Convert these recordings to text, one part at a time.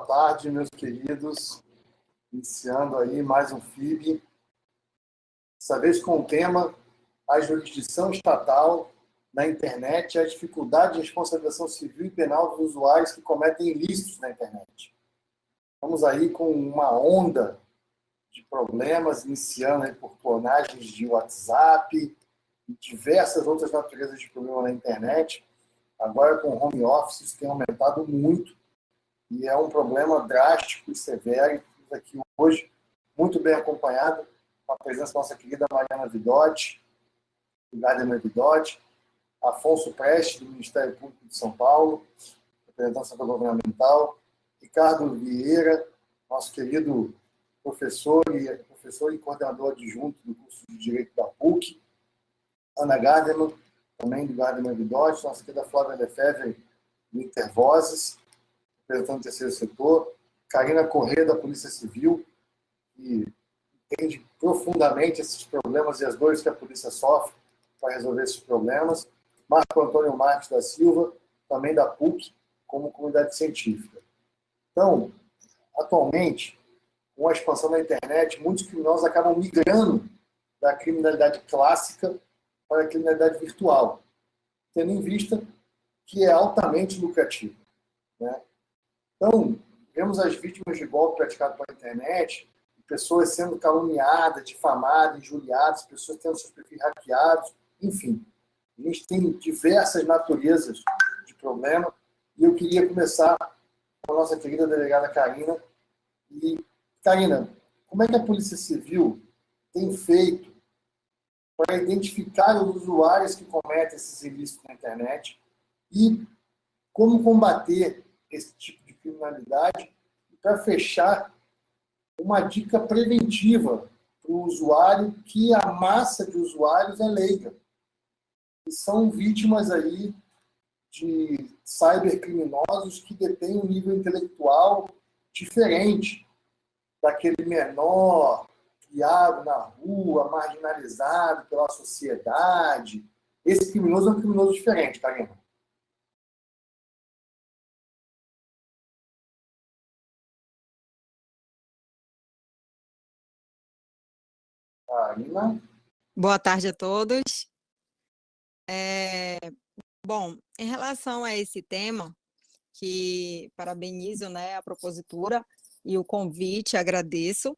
tarde, meus queridos. Iniciando aí mais um FIB. Dessa vez com o tema a jurisdição estatal na internet e a dificuldade de responsabilização civil e penal dos usuários que cometem ilícitos na internet. Vamos aí com uma onda de problemas, iniciando aí por clonagens de WhatsApp e diversas outras naturezas de problema na internet. Agora, com o home office, isso tem aumentado muito e é um problema drástico e severo. Estamos aqui hoje, muito bem acompanhado, com a presença da nossa querida Mariana Vidotti, do Gardner Vidotti, Afonso Preste, do Ministério Público de São Paulo, representante governamental, Ricardo Vieira, nosso querido professor e coordenador adjunto do curso de Direito da PUC, Ana Gardner, também do Gardner Vidotti, nossa querida Flávia Lefebvre, do Intervozes, representante do terceiro setor, Karina Corrêa, da Polícia Civil, que entende profundamente esses problemas e as dores que a polícia sofre para resolver esses problemas, Marco Antônio Marques da Silva, também da PUC, como comunidade científica. Então, atualmente, com a expansão da internet, muitos criminosos acabam migrando da criminalidade clássica para a criminalidade virtual, tendo em vista que é altamente lucrativa, né? Então, vemos as vítimas de golpe praticado pela internet, pessoas sendo caluniadas, difamadas, injuriadas, pessoas tendo seus perfis hackeados, enfim. A gente tem diversas naturezas de problema e eu queria começar com a nossa querida delegada Karina. E, Karina, como é que a Polícia Civil tem feito para identificar os usuários que cometem esses ilícitos na internet e como combater esse tipo de criminalidade e para fechar uma dica preventiva para o usuário, que a massa de usuários é leiga e são vítimas aí de cybercriminosos que detêm um nível intelectual diferente daquele menor criado na rua, marginalizado pela sociedade. Esse criminoso é um criminoso diferente, Karina. Karina? Boa tarde a todos. Bom, em relação a esse tema, que parabenizo, né, a propositura e o convite, agradeço.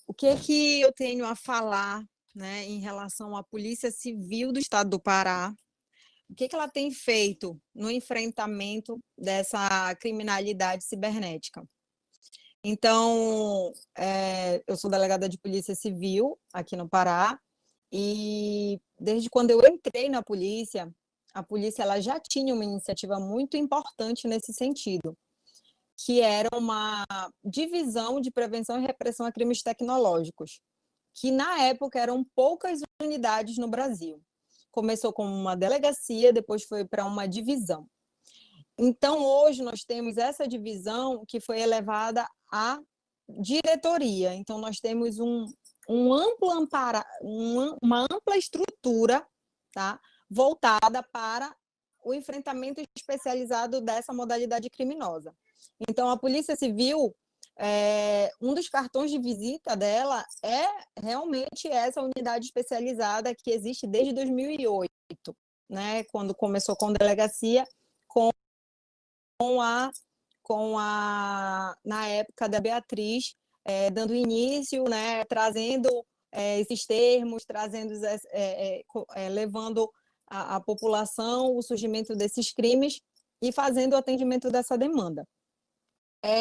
O que eu tenho a falar, né, em relação à Polícia Civil do Estado do Pará? O que ela tem feito no enfrentamento dessa criminalidade cibernética? Então, eu sou delegada de Polícia Civil aqui no Pará, e desde quando eu entrei na polícia, a polícia ela já tinha uma iniciativa muito importante nesse sentido, que era uma divisão de prevenção e repressão a crimes tecnológicos, que na época eram poucas unidades no Brasil. Começou com uma delegacia, depois foi para uma divisão. Então, hoje nós temos essa divisão que foi elevada à diretoria. Então, nós temos uma ampla estrutura, tá, voltada para o enfrentamento especializado dessa modalidade criminosa. Então, a Polícia Civil, um dos cartões de visita dela é realmente essa unidade especializada que existe desde 2008, né, quando começou com delegacia, na época da Beatriz, dando início, né, trazendo esses termos, levando à população o surgimento desses crimes e fazendo o atendimento dessa demanda.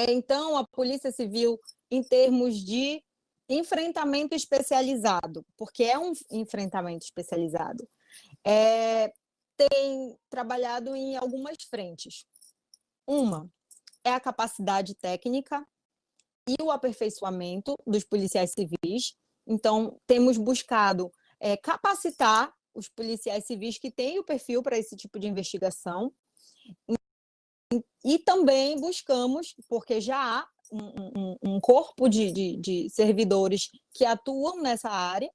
Então, a Polícia Civil, em termos de enfrentamento especializado, porque é um enfrentamento especializado, tem trabalhado em algumas frentes. Uma é a capacidade técnica e o aperfeiçoamento dos policiais civis. Então, temos buscado capacitar os policiais civis que têm o perfil para esse tipo de investigação. E também buscamos, porque já há um corpo de servidores que atuam nessa área,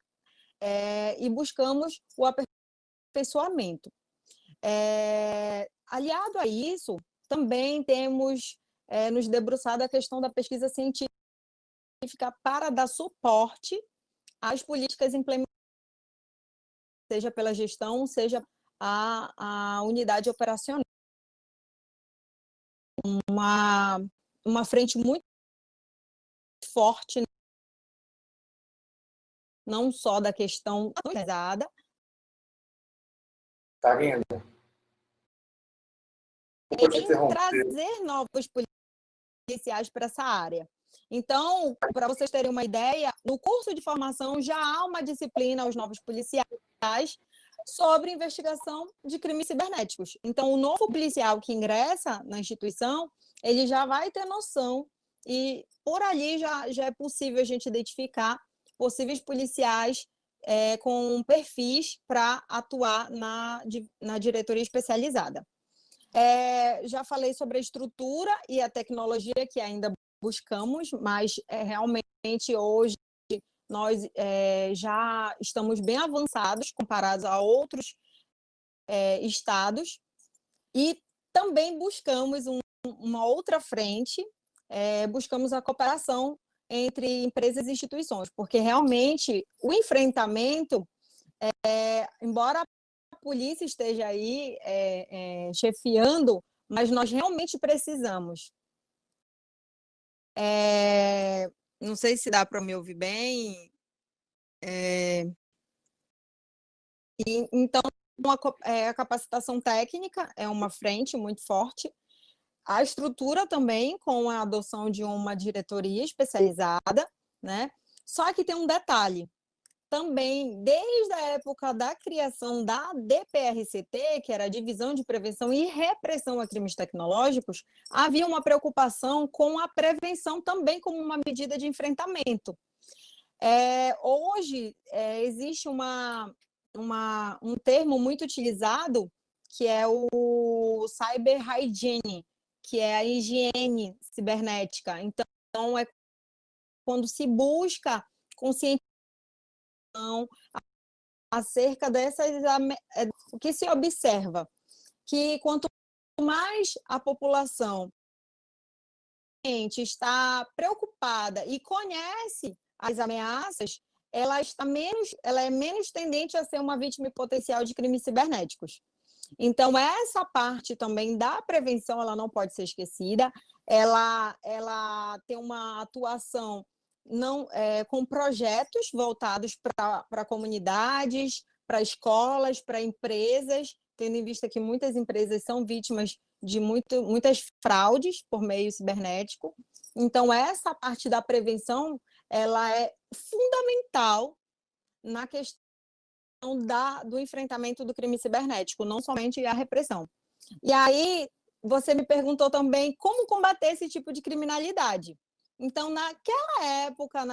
e buscamos o aperfeiçoamento. Aliado a isso, também temos nos debruçado a questão da pesquisa científica para dar suporte às políticas implementadas, seja pela gestão, seja a unidade operacional. Uma frente muito forte, não só da questão pesada. Karina, vou te interromper. Trazer novos policiais para essa área. Então, para vocês terem uma ideia, no curso de formação já há uma disciplina aos novos policiais sobre investigação de crimes cibernéticos. Então, o novo policial que ingressa na instituição, ele já vai ter noção e por ali já é possível a gente identificar possíveis policiais com perfis para atuar na diretoria especializada. Já falei sobre a estrutura e a tecnologia que ainda buscamos, mas realmente hoje nós já estamos bem avançados comparados a outros estados e também buscamos uma outra frente, buscamos a cooperação entre empresas e instituições, porque realmente o enfrentamento, embora a polícia esteja aí chefiando, mas nós realmente precisamos. Não sei se dá para me ouvir bem. Então, a capacitação técnica é uma frente muito forte. A estrutura também, com a adoção de uma diretoria especializada, né? Só que tem um detalhe. Também, desde a época da criação da DPRCT, que era a Divisão de Prevenção e Repressão a Crimes Tecnológicos, havia uma preocupação com a prevenção também como uma medida de enfrentamento. Hoje, existe um termo muito utilizado, que é o cyber hygiene, que é a higiene cibernética. Então, é quando se busca conscientização acerca dessas... O que se observa? Que quanto mais a população está preocupada e conhece as ameaças, ela é menos tendente a ser uma vítima potencial de crimes cibernéticos. Então, essa parte também da prevenção, ela não pode ser esquecida. Ela tem uma atuação com projetos voltados para comunidades, para escolas, para empresas, tendo em vista que muitas empresas são vítimas de muitas fraudes por meio cibernético. Então, essa parte da prevenção, ela é fundamental na questão do enfrentamento do crime cibernético, não somente a repressão. E aí, você me perguntou também como combater esse tipo de criminalidade. Então, naquela época,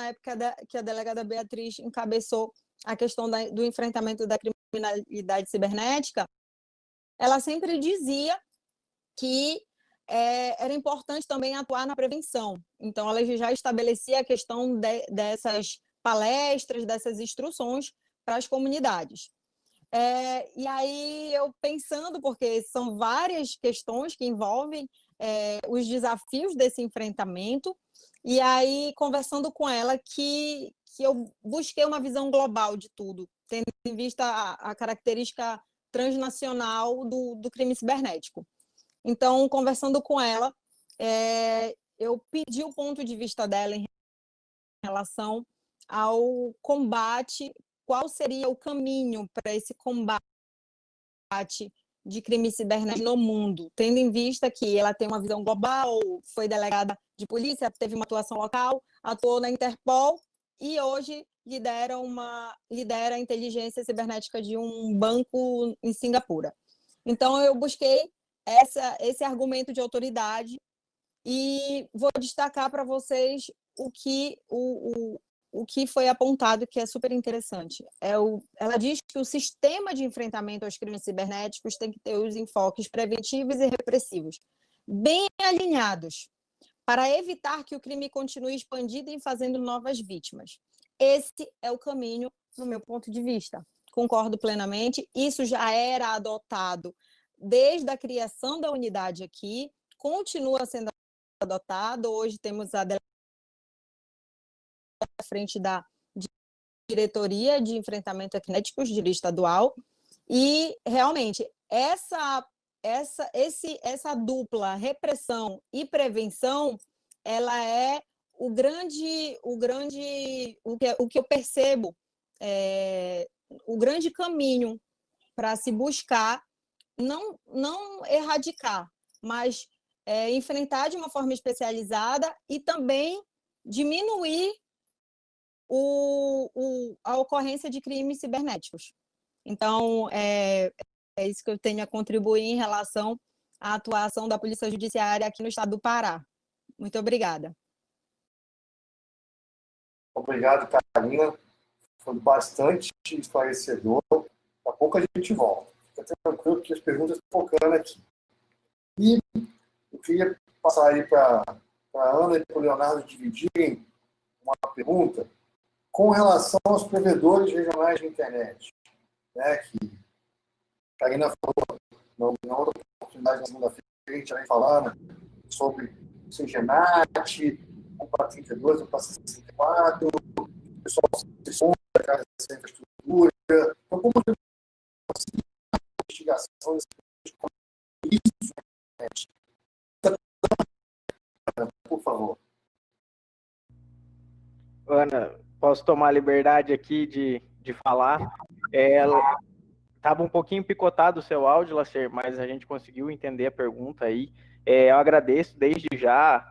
que a delegada Beatriz encabeçou a questão do enfrentamento da criminalidade cibernética, ela sempre dizia que era importante também atuar na prevenção. Então, ela já estabelecia a questão dessas palestras, dessas instruções para as comunidades. E aí, eu pensando, porque são várias questões que envolvem os desafios desse enfrentamento, e aí, conversando com ela, que eu busquei uma visão global de tudo, tendo em vista a característica transnacional do crime cibernético. Então, conversando com ela, eu pedi o ponto de vista dela em relação ao combate, qual seria o caminho para esse combate de crimes cibernéticos no mundo, tendo em vista que ela tem uma visão global, foi delegada de polícia, teve uma atuação local, atuou na Interpol e hoje lidera a inteligência cibernética de um banco em Singapura. Então, eu busquei esse argumento de autoridade e vou destacar para vocês o que foi apontado, que é super interessante. Ela diz que o sistema de enfrentamento aos crimes cibernéticos tem que ter os enfoques preventivos e repressivos bem alinhados, para evitar que o crime continue expandindo e fazendo novas vítimas. Esse é o caminho, no meu ponto de vista. Concordo plenamente. Isso já era adotado desde a criação da unidade aqui, continua sendo adotado. Hoje temos a frente da Diretoria de Enfrentamento a Cinéticos de estadual, e realmente essa dupla repressão e prevenção, ela é o que eu percebo, o grande caminho para se buscar não erradicar, mas enfrentar de uma forma especializada e também diminuir a ocorrência de crimes cibernéticos. Então, é isso que eu tenho a contribuir em relação à atuação da Polícia Judiciária aqui no estado do Pará. Muito obrigada. Obrigado, Karina. Foi bastante esclarecedor. Daqui a pouco a gente volta. Fica tranquilo que as perguntas estão focando aqui. E eu queria passar aí para a Ana e para o Leonardo dividirem uma pergunta com relação aos provedores regionais de internet, né, que a Karina falou na outra oportunidade, na segunda-feira, a gente vem falando sobre o CGNAT, 1.32, 1.64, o pessoal se sonda dessa infraestrutura. Então, como que conseguir a investigação isso na internet? Por favor. Ana, posso tomar a liberdade aqui de falar? Estava um pouquinho picotado o seu áudio, Lacer, mas a gente conseguiu entender a pergunta aí. Eu agradeço desde já,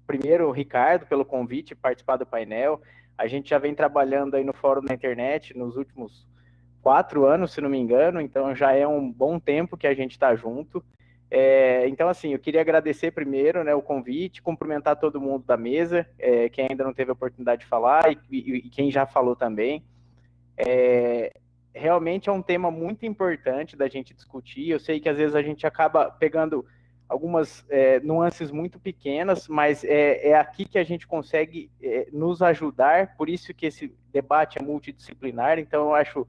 primeiro, Ricardo, pelo convite, participar do painel. A gente já vem trabalhando aí no Fórum da Internet nos últimos 4 anos, se não me engano, então já é um bom tempo que a gente está junto. Então, assim, eu queria agradecer primeiro, né, o convite, cumprimentar todo mundo da mesa, quem ainda não teve a oportunidade de falar e quem já falou também. Realmente é um tema muito importante da gente discutir. Eu sei que às vezes a gente acaba pegando algumas nuances muito pequenas, mas é aqui que a gente consegue nos ajudar, por isso que esse debate é multidisciplinar, então eu acho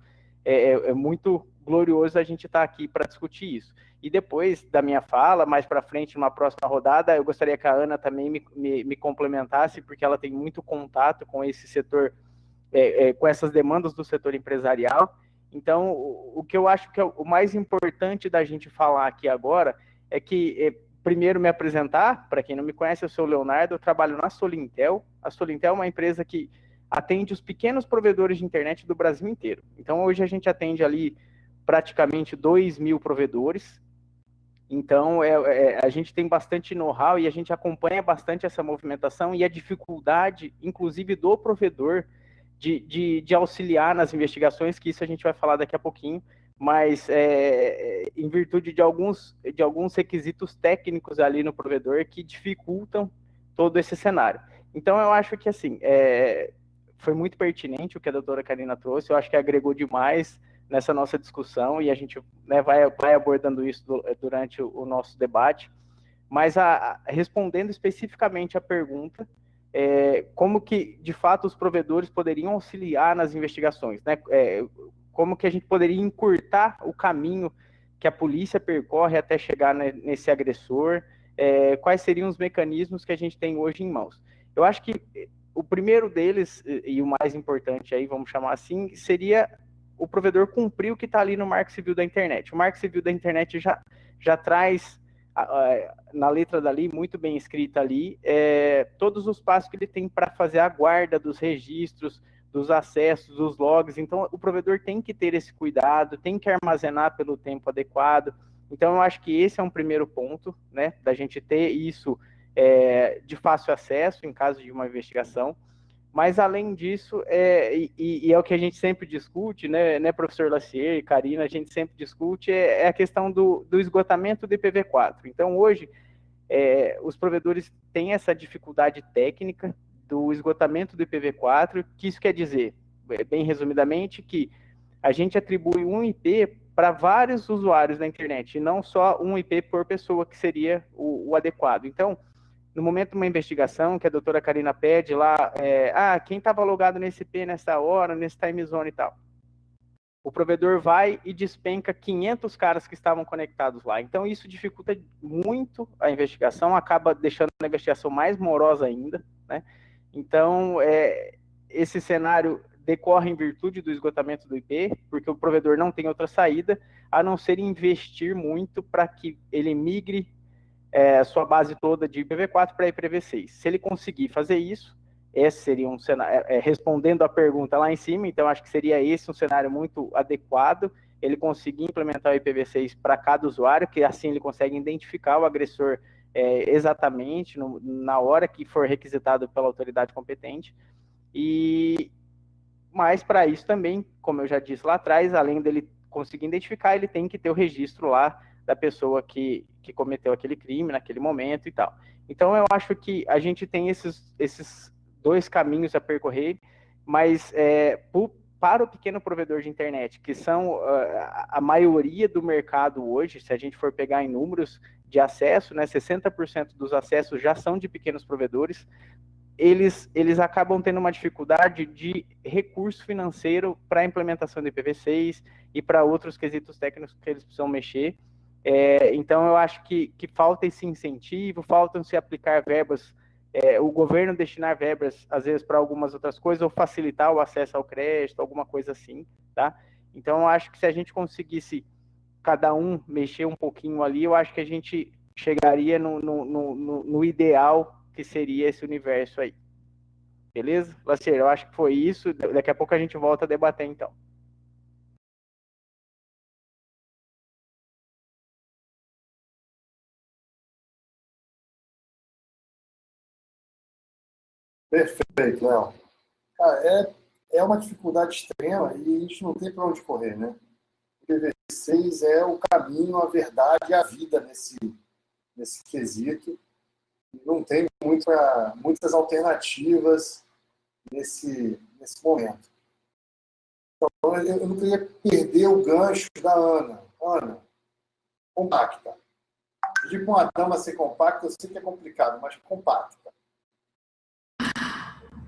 muito glorioso a gente estar aqui para discutir isso. E depois da minha fala, mais para frente, numa próxima rodada, eu gostaria que a Ana também me complementasse, porque ela tem muito contato com esse setor, com essas demandas do setor empresarial. Então, o que eu acho que é o mais importante da gente falar aqui agora é que, primeiro, me apresentar. Para quem não me conhece, eu sou o Leonardo, eu trabalho na Solintel. A Solintel é uma empresa que atende os pequenos provedores de internet do Brasil inteiro. Então, hoje a gente atende ali praticamente 2.000 provedores. Então, a gente tem bastante know-how e a gente acompanha bastante essa movimentação e a dificuldade, inclusive, do provedor de auxiliar nas investigações, que isso a gente vai falar daqui a pouquinho, mas em virtude de alguns requisitos técnicos ali no provedor que dificultam todo esse cenário. Então, eu acho que, assim, foi muito pertinente o que a doutora Karina trouxe, eu acho que agregou demais nessa nossa discussão, e a gente, né, vai abordando isso durante o nosso debate, mas respondendo especificamente a pergunta, como que, de fato, os provedores poderiam auxiliar nas investigações, né? Como que a gente poderia encurtar o caminho que a polícia percorre até chegar nesse agressor, quais seriam os mecanismos que a gente tem hoje em mãos. Eu acho que o primeiro deles, e o mais importante aí, vamos chamar assim, seria o provedor cumprir o que está ali no Marco Civil da Internet. O Marco Civil da Internet já traz, na letra dali, muito bem escrita ali, todos os passos que ele tem para fazer a guarda dos registros, dos acessos, dos logs. Então, o provedor tem que ter esse cuidado, tem que armazenar pelo tempo adequado. Então, eu acho que esse é um primeiro ponto, né, da gente ter isso de fácil acesso em caso de uma investigação. Mas, além disso, e é o que a gente sempre discute, né, professor Lacier e Karina, a gente sempre discute, é a questão do esgotamento do IPv4. Então, hoje, os provedores têm essa dificuldade técnica do esgotamento do IPv4, que isso quer dizer, bem resumidamente, que a gente atribui um IP para vários usuários da internet, e não só um IP por pessoa, que seria o adequado. Então, no momento de uma investigação, que a doutora Karina pede lá, quem estava logado nesse IP nessa hora, nesse time zone e tal. o provedor vai e despenca 500 caras que estavam conectados lá. Então, isso dificulta muito a investigação, acaba deixando a investigação mais morosa ainda, né? Então, esse cenário decorre em virtude do esgotamento do IP, porque o provedor não tem outra saída, a não ser investir muito para que ele migre a sua base toda de IPv4 para IPv6. Se ele conseguir fazer isso, esse seria um cenário, respondendo a pergunta lá em cima, então acho que seria esse um cenário muito adequado, ele conseguir implementar o IPv6 para cada usuário, que assim ele consegue identificar o agressor exatamente na hora que for requisitado pela autoridade competente. Mas para isso também, como eu já disse lá atrás, além dele conseguir identificar, ele tem que ter o registro lá da pessoa que cometeu aquele crime naquele momento e tal. Então eu acho que a gente tem esses dois caminhos a percorrer, mas para o pequeno provedor de internet, que são a maioria do mercado hoje, se a gente for pegar em números de acesso, né, 60% dos acessos já são de pequenos provedores, eles acabam tendo uma dificuldade de recurso financeiro para a implementação do IPv6 e para outros quesitos técnicos que eles precisam mexer. Então, eu acho que falta esse incentivo, faltam se aplicar verbas, o governo destinar verbas, às vezes, para algumas outras coisas, ou facilitar o acesso ao crédito, alguma coisa assim, tá? Então, eu acho que se a gente conseguisse, cada um, mexer um pouquinho ali, eu acho que a gente chegaria no ideal, que seria esse universo aí. Beleza? Lacer, eu acho que foi isso. Daqui a pouco a gente volta a debater, então. Perfeito, Léo. Cara, é uma dificuldade extrema e a gente não tem para onde correr, né? O IPv6 é o caminho, a verdade e a vida nesse quesito. Não tem muitas alternativas nesse momento. Então, eu não queria perder o gancho da Ana. Ana, compacta. Pedir para uma dama ser compacta, eu sei que é complicado, mas compacta.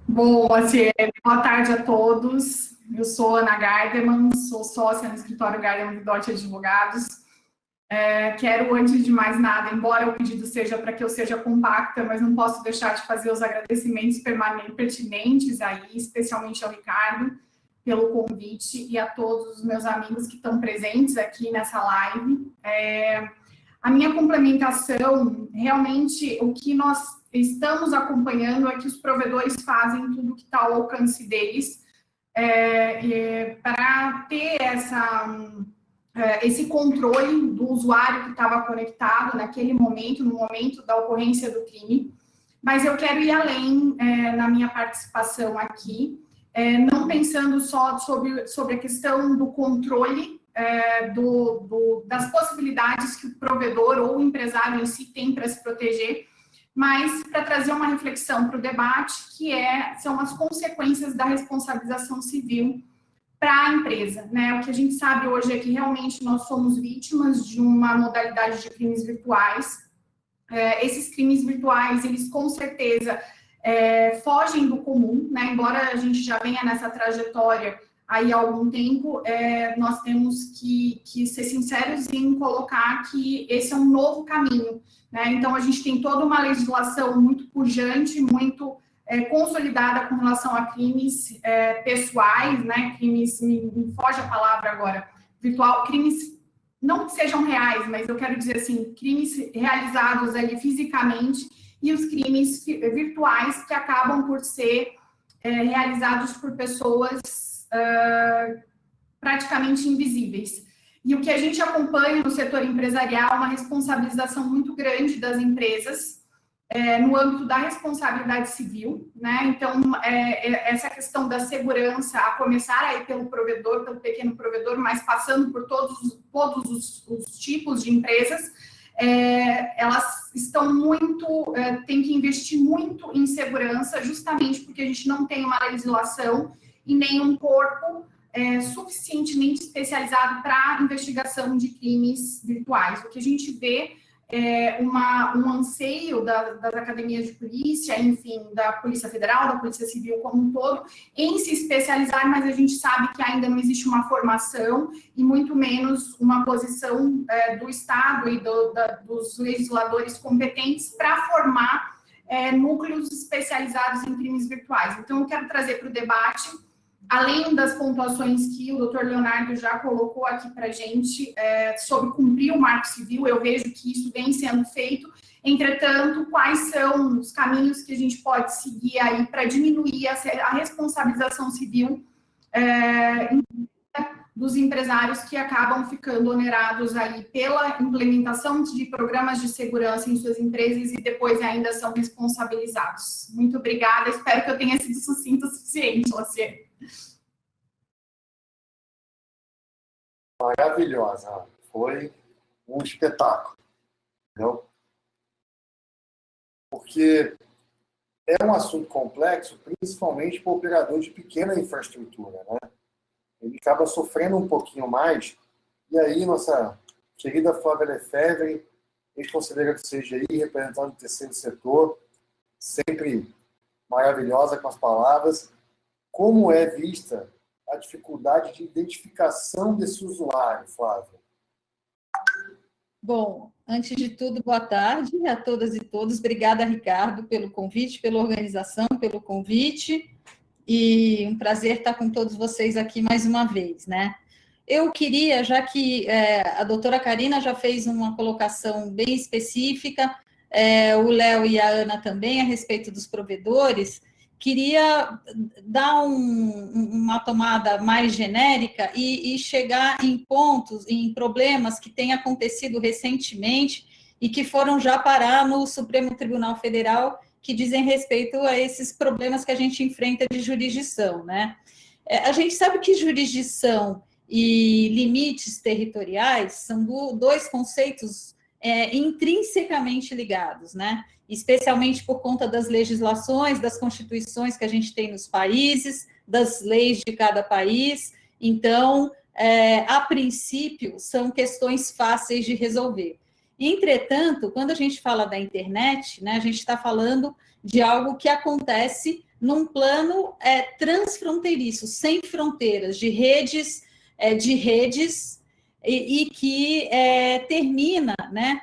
Bom, boa tarde a todos. Eu sou Ana Geidemann, sou sócia no escritório Geidemann Vidoti Advogados. Quero, antes de mais nada, embora o pedido seja para que eu seja compacta, mas não posso deixar de fazer os agradecimentos pertinentes aí, especialmente ao Ricardo, pelo convite, e a todos os meus amigos que estão presentes aqui nessa live. A minha complementação, realmente, o que nós estamos acompanhando é que os provedores fazem tudo que está ao alcance deles para ter esse controle do usuário que estava conectado naquele momento, no momento da ocorrência do crime. Mas eu quero ir além na minha participação aqui, não pensando só sobre a questão do controle das possibilidades que o provedor ou o empresário em si tem para se proteger, mas para trazer uma reflexão para o debate, que são as consequências da responsabilização civil para a empresa, né? O que a gente sabe hoje é que realmente nós somos vítimas de uma modalidade de crimes virtuais. Esses crimes virtuais, eles com certeza fogem do comum, né? Embora a gente já venha nessa trajetória aí há algum tempo, nós temos que ser sinceros em colocar que esse é um novo caminho, né? Então, a gente tem toda uma legislação muito pujante, muito consolidada com relação a crimes pessoais, né? Crimes, me foge a palavra agora, virtual, crimes não que sejam reais, mas eu quero dizer assim, crimes realizados ali fisicamente e os crimes virtuais que acabam por ser realizados por pessoas praticamente invisíveis. E o que a gente acompanha no setor empresarial é uma responsabilização muito grande das empresas no âmbito da responsabilidade civil, né? Então, essa questão da segurança, a começar aí pelo provedor, pelo pequeno provedor, mas passando por todos os tipos de empresas, elas estão tem que investir muito em segurança, justamente porque a gente não tem uma legislação e nenhum corpo suficientemente especializado para investigação de crimes virtuais. O que a gente vê um anseio das academias de polícia, enfim, da Polícia Federal, da Polícia Civil como um todo, em se especializar, mas a gente sabe que ainda não existe uma formação e muito menos uma posição do Estado e dos legisladores competentes para formar núcleos especializados em crimes virtuais. Então, eu quero trazer para o debate, além das pontuações que o doutor Leonardo já colocou aqui para a gente, sobre cumprir o Marco Civil, eu vejo que isso vem sendo feito. Entretanto, quais são os caminhos que a gente pode seguir aí para diminuir a responsabilização civil dos empresários que acabam ficando onerados aí pela implementação de programas de segurança em suas empresas e depois ainda são responsabilizados. Muito obrigada, espero que eu tenha sido sucinta o suficiente, Lacier. Maravilhosa, foi um espetáculo, entendeu? Porque é um assunto complexo, principalmente para o operador de pequena infraestrutura, né? Ele acaba sofrendo um pouquinho mais, e aí nossa querida Flávia Lefebvre, ex-conselheira do CGI, representante do terceiro setor, sempre maravilhosa com as palavras, como é vista a dificuldade de identificação desse usuário, Flávia? Bom, antes de tudo, boa tarde a todas e todos. Obrigada, Ricardo, pelo convite, pela organização, pelo convite. E um prazer estar com todos vocês aqui mais uma vez, né? Eu queria, já que a doutora Karina já fez uma colocação bem específica, o Léo e a Ana também, a respeito dos provedores, queria dar uma tomada mais genérica e chegar em pontos, em problemas que têm acontecido recentemente e que foram já parar no Supremo Tribunal Federal, que dizem respeito a esses problemas que a gente enfrenta de jurisdição, né? A gente sabe que jurisdição e limites territoriais são dois conceitos intrinsecamente ligados, né? Especialmente por conta das legislações, das constituições que a gente tem nos países, das leis de cada país. Então, a princípio, são questões fáceis de resolver. Entretanto, quando a gente fala da internet, né, a gente está falando de algo que acontece num plano transfronteiriço, sem fronteiras, de redes e que termina, né,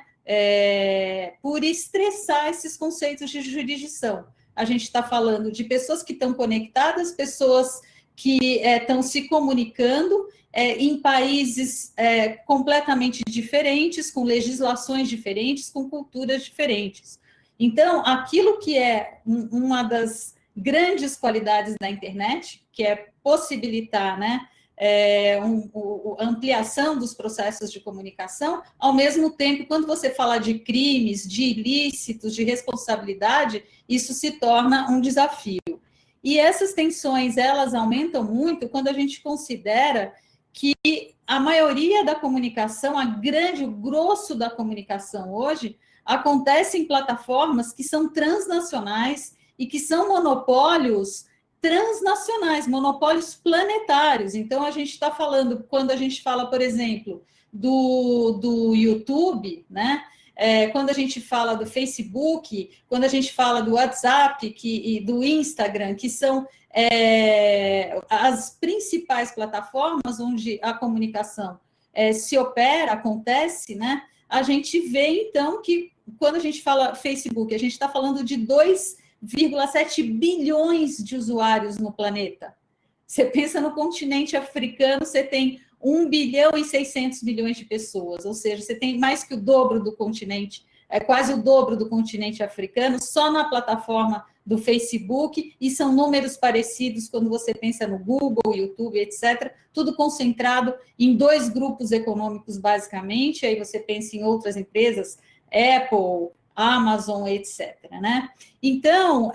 por estressar esses conceitos de jurisdição. A gente está falando de pessoas que estão conectadas, pessoas que estão se comunicando em países completamente diferentes, com legislações diferentes, com culturas diferentes. Então, aquilo que é uma das grandes qualidades da internet, que é possibilitar, né, a ampliação dos processos de comunicação, ao mesmo tempo, quando você fala de crimes, de ilícitos, de responsabilidade, isso se torna um desafio. E essas tensões, elas aumentam muito quando a gente considera que a maioria da comunicação, o grosso da comunicação hoje, acontece em plataformas que são transnacionais e que são monopólios transnacionais, monopólios planetários. Então, a gente está falando, quando a gente fala, por exemplo, do YouTube, né? Quando a gente fala do Facebook, quando a gente fala do WhatsApp e do Instagram, que são as principais plataformas onde a comunicação se opera, acontece, né? A gente vê, então, que quando a gente fala Facebook, a gente está falando de 2,7 bilhões de usuários no planeta. Você pensa no continente africano, você tem 1 bilhão e 600 milhões de pessoas, ou seja, você tem mais que o dobro do continente, quase o dobro do continente africano, só na plataforma do Facebook, e são números parecidos quando você pensa no Google, YouTube, etc., tudo concentrado em 2 grupos econômicos, basicamente, aí você pensa em outras empresas, Apple, Amazon, etc., né? Então,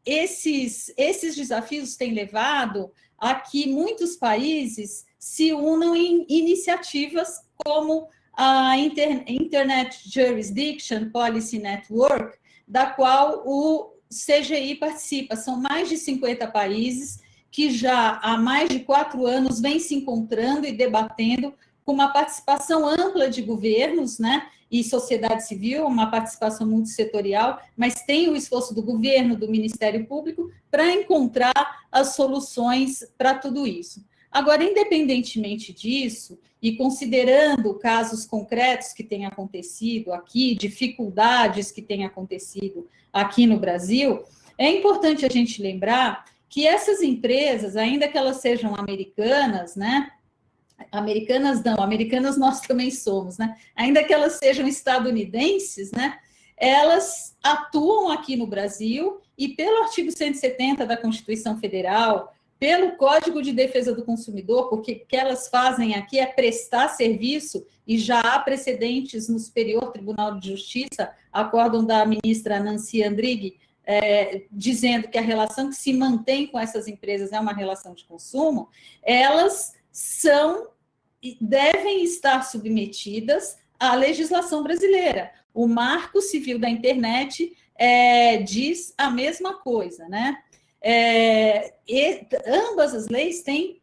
esses desafios têm levado a que muitos países se unam em iniciativas como a Internet Jurisdiction Policy Network, da qual o CGI participa. São mais de 50 países que já há mais de 4 anos vêm se encontrando e debatendo com uma participação ampla de governos, né, e sociedade civil, uma participação multissetorial, mas tem o esforço do governo, do Ministério Público, para encontrar as soluções para tudo isso. Agora, independentemente disso, e considerando casos concretos que têm acontecido aqui, dificuldades que têm acontecido aqui no Brasil, é importante a gente lembrar que essas empresas, ainda que elas sejam americanas, né, americanas não, americanas nós também somos, né? Ainda que elas sejam estadunidenses, né? Elas atuam aqui no Brasil e pelo artigo 170 da Constituição Federal, pelo Código de Defesa do Consumidor, porque o que elas fazem aqui é prestar serviço, e já há precedentes no Superior Tribunal de Justiça, acórdão da ministra Nancy Andrighi, dizendo que a relação que se mantém com essas empresas é uma relação de consumo, elas devem estar submetidas à legislação brasileira. O Marco Civil da Internet diz a mesma coisa, né? Ambas as leis têm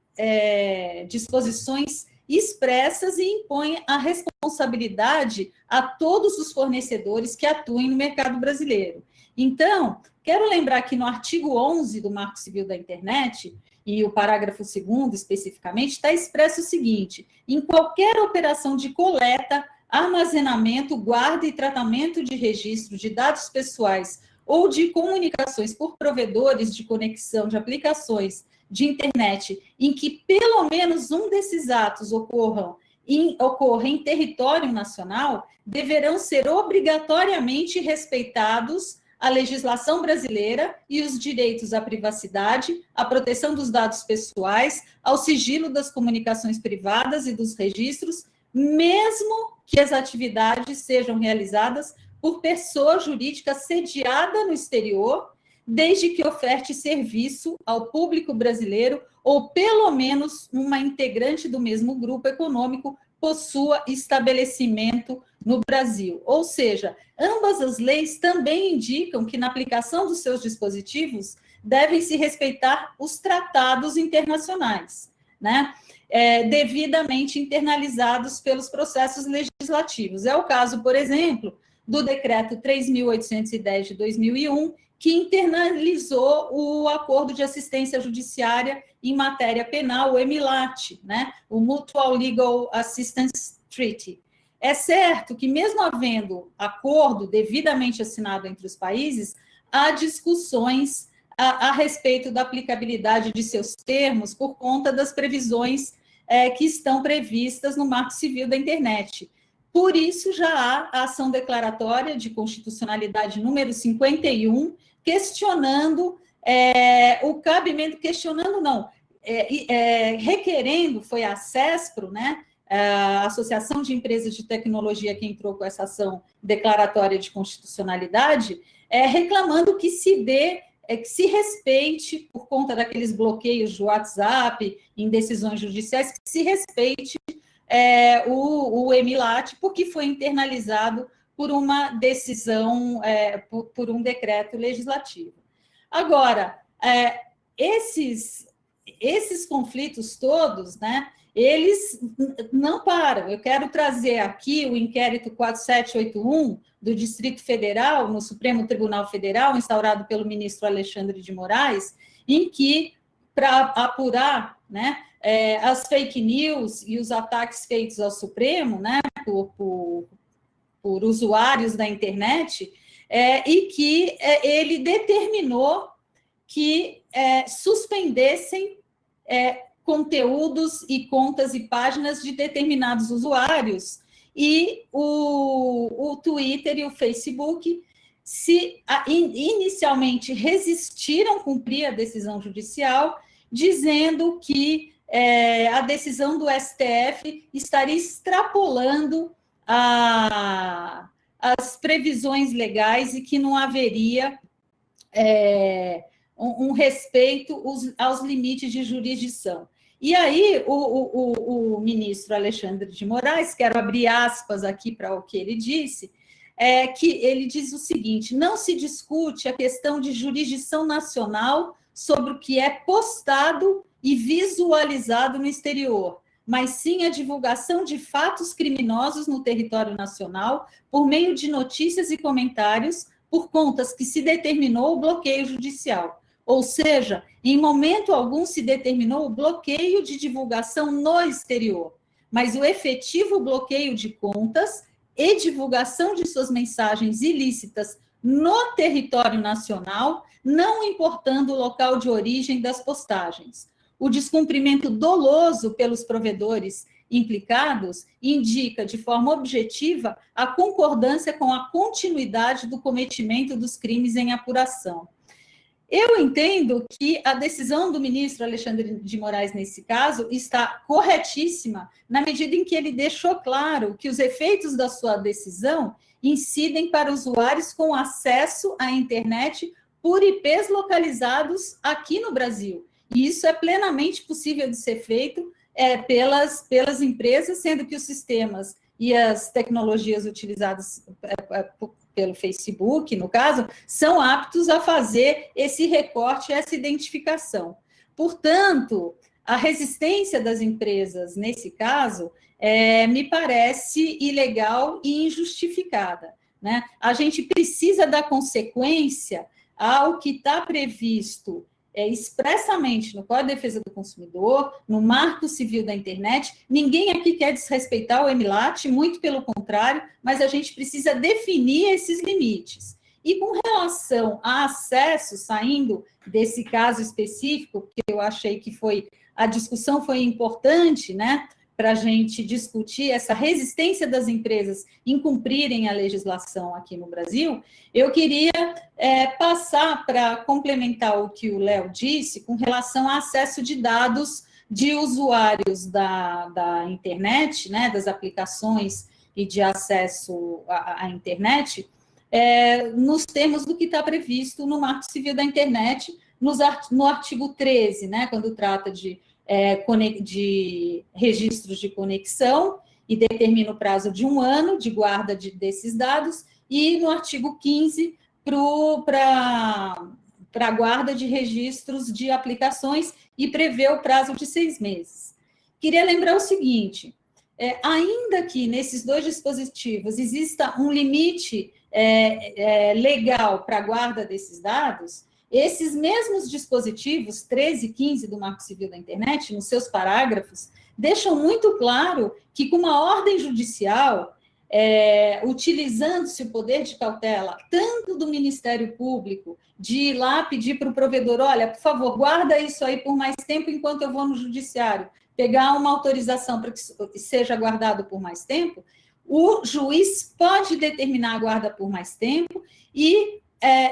disposições expressas e impõem a responsabilidade a todos os fornecedores que atuem no mercado brasileiro. Então, quero lembrar que no artigo 11 do Marco Civil da Internet, e o parágrafo 2º, especificamente, está expresso o seguinte: em qualquer operação de coleta, armazenamento, guarda e tratamento de registro de dados pessoais ou de comunicações por provedores de conexão de aplicações de internet, em que pelo menos um desses atos ocorra em território nacional, deverão ser obrigatoriamente respeitados a legislação brasileira e os direitos à privacidade, à proteção dos dados pessoais, ao sigilo das comunicações privadas e dos registros, mesmo que as atividades sejam realizadas por pessoa jurídica sediada no exterior, desde que oferte serviço ao público brasileiro ou pelo menos uma integrante do mesmo grupo econômico possua estabelecimento no Brasil. Ou seja, ambas as leis também indicam que na aplicação dos seus dispositivos devem se respeitar os tratados internacionais, né? Devidamente internalizados pelos processos legislativos. É o caso, por exemplo, do Decreto 3.810 de 2001, que internalizou o Acordo de Assistência Judiciária em Matéria Penal, o MLAT, né? O Mutual Legal Assistance Treaty. É certo que, mesmo havendo acordo devidamente assinado entre os países, há discussões a respeito da aplicabilidade de seus termos por conta das previsões que estão previstas no Marco Civil da Internet. Por isso, já há a ação declaratória de constitucionalidade número 51, questionando o cabimento, requerendo, foi a CESPRO, né, a Associação de Empresas de Tecnologia que entrou com essa ação declaratória de constitucionalidade, reclamando que que se respeite, por conta daqueles bloqueios de WhatsApp em decisões judiciais, que se respeite o MLAT, porque foi internalizado por uma decisão, por um decreto legislativo. Agora, esses conflitos todos, né, eles não param. Eu quero trazer aqui o inquérito 4781 do Distrito Federal, no Supremo Tribunal Federal, instaurado pelo ministro Alexandre de Moraes, em que, para apurar, né, as fake news e os ataques feitos ao Supremo, né, por usuários da internet, e que ele determinou que suspendessem conteúdos e contas e páginas de determinados usuários, e o Twitter e o Facebook inicialmente resistiram a cumprir a decisão judicial, dizendo que a decisão do STF estaria extrapolando as previsões legais e que não haveria um respeito aos limites de jurisdição. E aí, o ministro Alexandre de Moraes, quero abrir aspas aqui para o que ele disse, que ele diz o seguinte: não se discute a questão de jurisdição nacional sobre o que é postado e visualizado no exterior, mas sim a divulgação de fatos criminosos no território nacional por meio de notícias e comentários por contas que se determinou o bloqueio judicial. Ou seja, em momento algum se determinou o bloqueio de divulgação no exterior, mas o efetivo bloqueio de contas e divulgação de suas mensagens ilícitas no território nacional, não importando o local de origem das postagens. O descumprimento doloso pelos provedores implicados indica de forma objetiva a concordância com a continuidade do cometimento dos crimes em apuração. Eu entendo que a decisão do ministro Alexandre de Moraes, nesse caso, está corretíssima, na medida em que ele deixou claro que os efeitos da sua decisão incidem para usuários com acesso à internet por IPs localizados aqui no Brasil. E isso é plenamente possível de ser feito pelas empresas, sendo que os sistemas e as tecnologias utilizadas pelo Facebook, no caso, são aptos a fazer esse recorte, essa identificação. Portanto, a resistência das empresas, nesse caso, me parece ilegal e injustificada, né? A gente precisa dar consequência ao que está previsto expressamente no Código de Defesa do Consumidor, no Marco Civil da Internet. Ninguém aqui quer desrespeitar o EMILAT, muito pelo contrário, mas a gente precisa definir esses limites. E com relação a acesso, saindo desse caso específico, que eu achei que a discussão foi importante, né, para a gente discutir essa resistência das empresas em cumprirem a legislação aqui no Brasil, eu queria passar para complementar o que o Léo disse com relação ao acesso de dados de usuários da internet, né, das aplicações e de acesso à internet, nos termos do que está previsto no Marco Civil da Internet, no artigo 13, né, quando trata de registros de conexão e determina o prazo de 1 ano de guarda desses dados, e no artigo 15 para a guarda de registros de aplicações e prevê o prazo de 6 meses. Queria lembrar o seguinte, ainda que nesses dois dispositivos exista um limite legal para a guarda desses dados, esses mesmos dispositivos, 13 e 15 do Marco Civil da Internet, nos seus parágrafos, deixam muito claro que com uma ordem judicial, utilizando-se o poder de cautela, tanto do Ministério Público, de ir lá pedir para o provedor, olha, por favor, guarda isso aí por mais tempo enquanto eu vou no judiciário, pegar uma autorização para que seja guardado por mais tempo, o juiz pode determinar a guarda por mais tempo e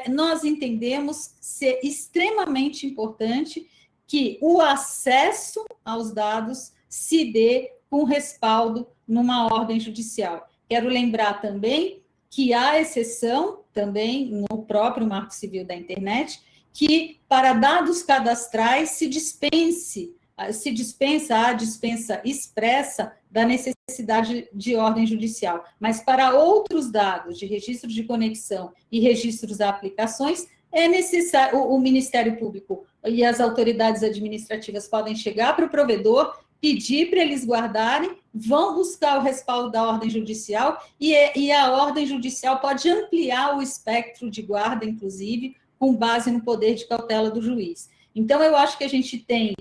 nós entendemos ser extremamente importante que o acesso aos dados se dê com respaldo numa ordem judicial. Quero lembrar também que há exceção, também no próprio Marco Civil da Internet, que para dados cadastrais se dispensa a dispensa expressa da necessidade de ordem judicial, mas para outros dados de registro de conexão e registros a aplicações, é necessário, o Ministério Público e as autoridades administrativas podem chegar para o provedor, pedir para eles guardarem, vão buscar o respaldo da ordem judicial, e a ordem judicial pode ampliar o espectro de guarda, inclusive, com base no poder de cautela do juiz. Então, eu acho que a gente tem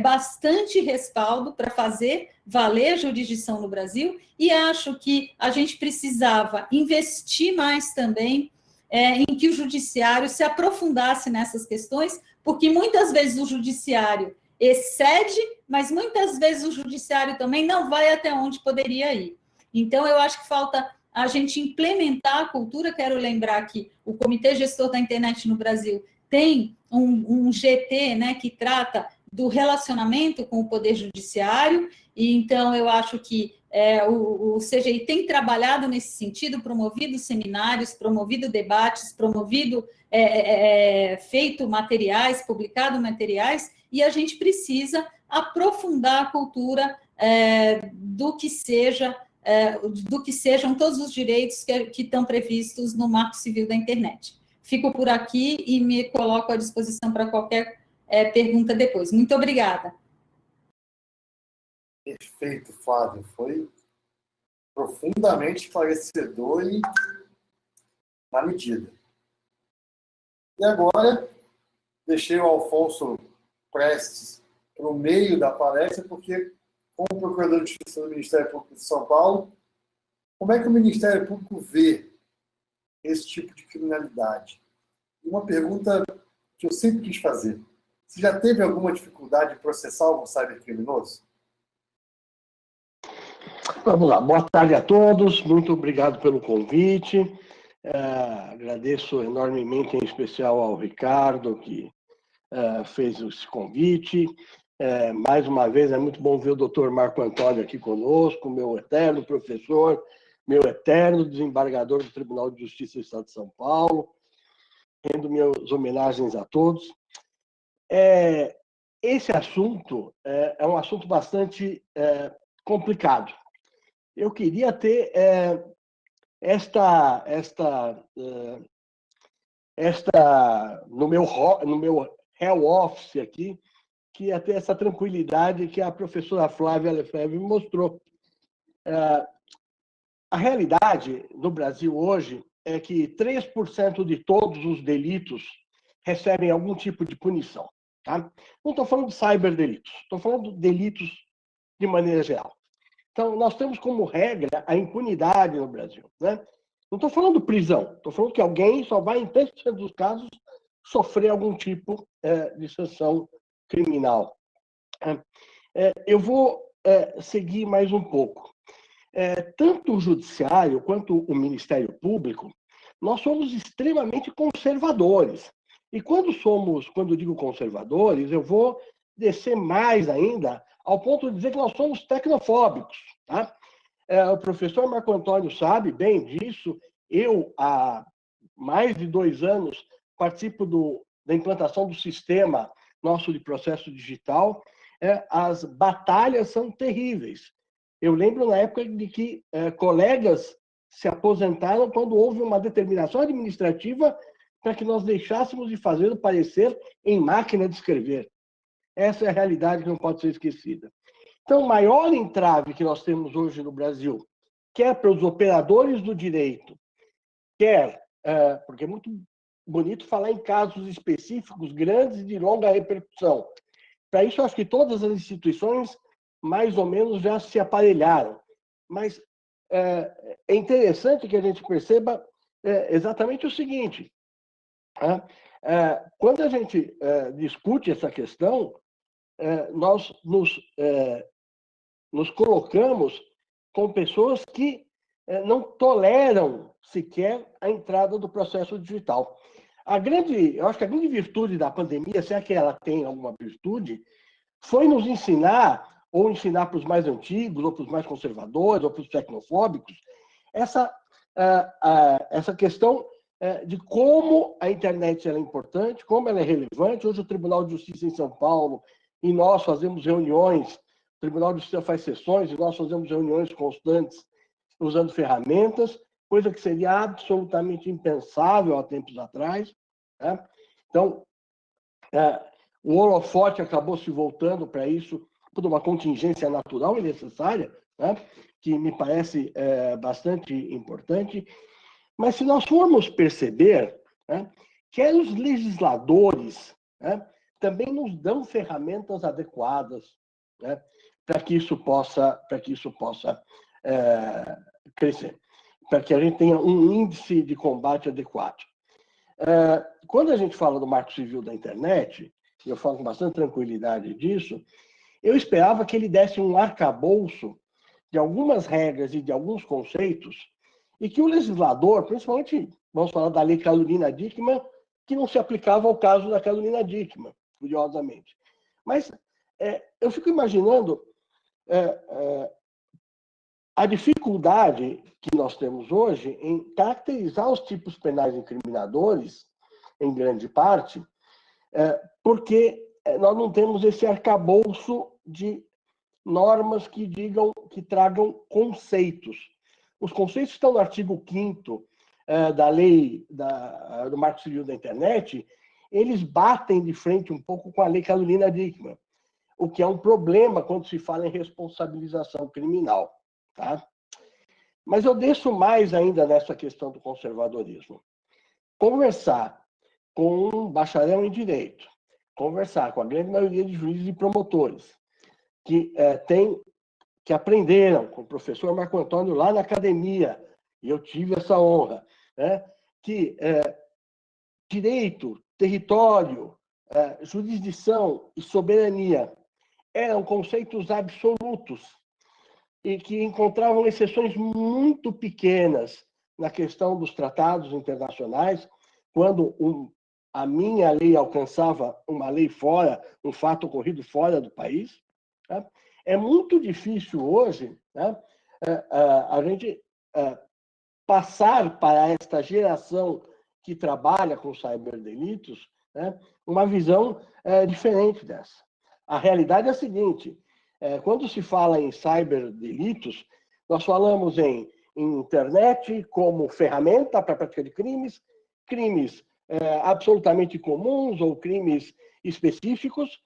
bastante respaldo para fazer valer a jurisdição no Brasil, e acho que a gente precisava investir mais também em que o judiciário se aprofundasse nessas questões, porque muitas vezes o judiciário excede, mas muitas vezes o judiciário também não vai até onde poderia ir. Então, eu acho que falta a gente implementar a cultura. Quero lembrar que o Comitê Gestor da Internet no Brasil tem um GT, né, que trata do relacionamento com o Poder Judiciário, e então eu acho que o CGI tem trabalhado nesse sentido, promovido seminários, promovido debates, feito materiais, publicado materiais, e a gente precisa aprofundar a cultura do que sejam todos os direitos que estão previstos no Marco Civil da Internet. Fico por aqui e me coloco à disposição para qualquer pergunta depois. Muito obrigada. Perfeito, Flávio. Foi profundamente esclarecedor e na medida. E agora, deixei o Alfonso Prestes para o meio da palestra, porque, como Procurador de Justiça do Ministério Público de São Paulo, como é que o Ministério Público vê esse tipo de criminalidade? Uma pergunta que eu sempre quis fazer. Você já teve alguma dificuldade em processar algum cybercriminoso? Vamos lá. Boa tarde a todos. Muito obrigado pelo convite. Agradeço enormemente, em especial ao Ricardo, que fez esse convite. Mais uma vez, é muito bom ver o doutor Marco Antônio aqui conosco, meu eterno professor, meu eterno desembargador do Tribunal de Justiça do Estado de São Paulo. Rendo minhas homenagens a todos. Esse assunto é um assunto bastante complicado. Eu queria ter no meu Hell Office aqui, que ia ter essa tranquilidade que a professora Flávia Lefebvre mostrou. A realidade no Brasil hoje é que 3% de todos os delitos recebem algum tipo de punição. Tá? Não estou falando de cyberdelitos, estou falando de delitos de maneira geral. Então, nós temos como regra a impunidade no Brasil. Né? Não estou falando prisão, estou falando que alguém só vai, em 3% dos casos, sofrer algum tipo de sanção criminal. Eu vou seguir mais um pouco. Tanto o Judiciário quanto o Ministério Público, nós somos extremamente conservadores. E quando digo conservadores, eu vou descer mais ainda ao ponto de dizer que nós somos tecnofóbicos. Tá? O professor Marco Antônio sabe bem disso. Eu, há mais de 2 anos, participo da implantação do sistema nosso de processo digital. As batalhas são terríveis. Eu lembro na época de que colegas se aposentaram quando houve uma determinação administrativa para que nós deixássemos de fazer o parecer em máquina de escrever. Essa é a realidade que não pode ser esquecida. Então, o maior entrave que nós temos hoje no Brasil, quer para os operadores do direito, quer, porque é muito bonito falar em casos específicos, grandes e de longa repercussão. Para isso, eu acho que todas as instituições, mais ou menos, já se aparelharam. Mas é interessante que a gente perceba exatamente o seguinte. Quando a gente discute essa questão, nós nos colocamos com pessoas que não toleram sequer a entrada do processo digital. Eu acho que a grande virtude da pandemia, se é que ela tem alguma virtude, foi nos ensinar, ou ensinar para os mais antigos, ou para os mais conservadores, ou para os tecnofóbicos, essa questão de como a internet é importante, como ela é relevante. Hoje o Tribunal de Justiça em São Paulo, e nós fazemos reuniões, o Tribunal de Justiça faz sessões, e nós fazemos reuniões constantes usando ferramentas, coisa que seria absolutamente impensável há tempos atrás. Né? Então, o holofote acabou se voltando para isso por uma contingência natural e necessária, né? Que me parece bastante importante. Mas se nós formos perceber, né, que os legisladores, né, também nos dão ferramentas adequadas, né, para que isso possa crescer, para que a gente tenha um índice de combate adequado. Quando a gente fala do Marco Civil da Internet, e eu falo com bastante tranquilidade disso, eu esperava que ele desse um arcabouço de algumas regras e de alguns conceitos, e que o legislador, principalmente, vamos falar da Lei Carolina Dickmann, que não se aplicava ao caso da Carolina Dickmann, curiosamente. Mas eu fico imaginando a dificuldade que nós temos hoje em caracterizar os tipos penais incriminadores, em grande parte, porque nós não temos esse arcabouço de normas que tragam conceitos. Os conceitos estão no artigo 5º da lei do Marco Civil da Internet, eles batem de frente um pouco com a Lei Carolina Dickmann. o que é um problema quando se fala em responsabilização criminal. Tá? Mas eu desço mais ainda nessa questão do conservadorismo. Conversar com um bacharel em direito, conversar com a grande maioria de juízes e promotores que aprenderam com o professor Marco Antônio lá na academia, e eu tive essa honra, né, que direito, território, jurisdição e soberania eram conceitos absolutos e que encontravam exceções muito pequenas na questão dos tratados internacionais, quando a minha lei alcançava uma lei fora, um fato ocorrido fora do país. Tá? É muito difícil hoje, né, a gente passar para esta geração que trabalha com cyberdelitos, né, uma visão diferente dessa. A realidade é a seguinte: quando se fala em cyberdelitos, nós falamos em internet como ferramenta para a prática de crimes, crimes absolutamente comuns ou crimes específicos,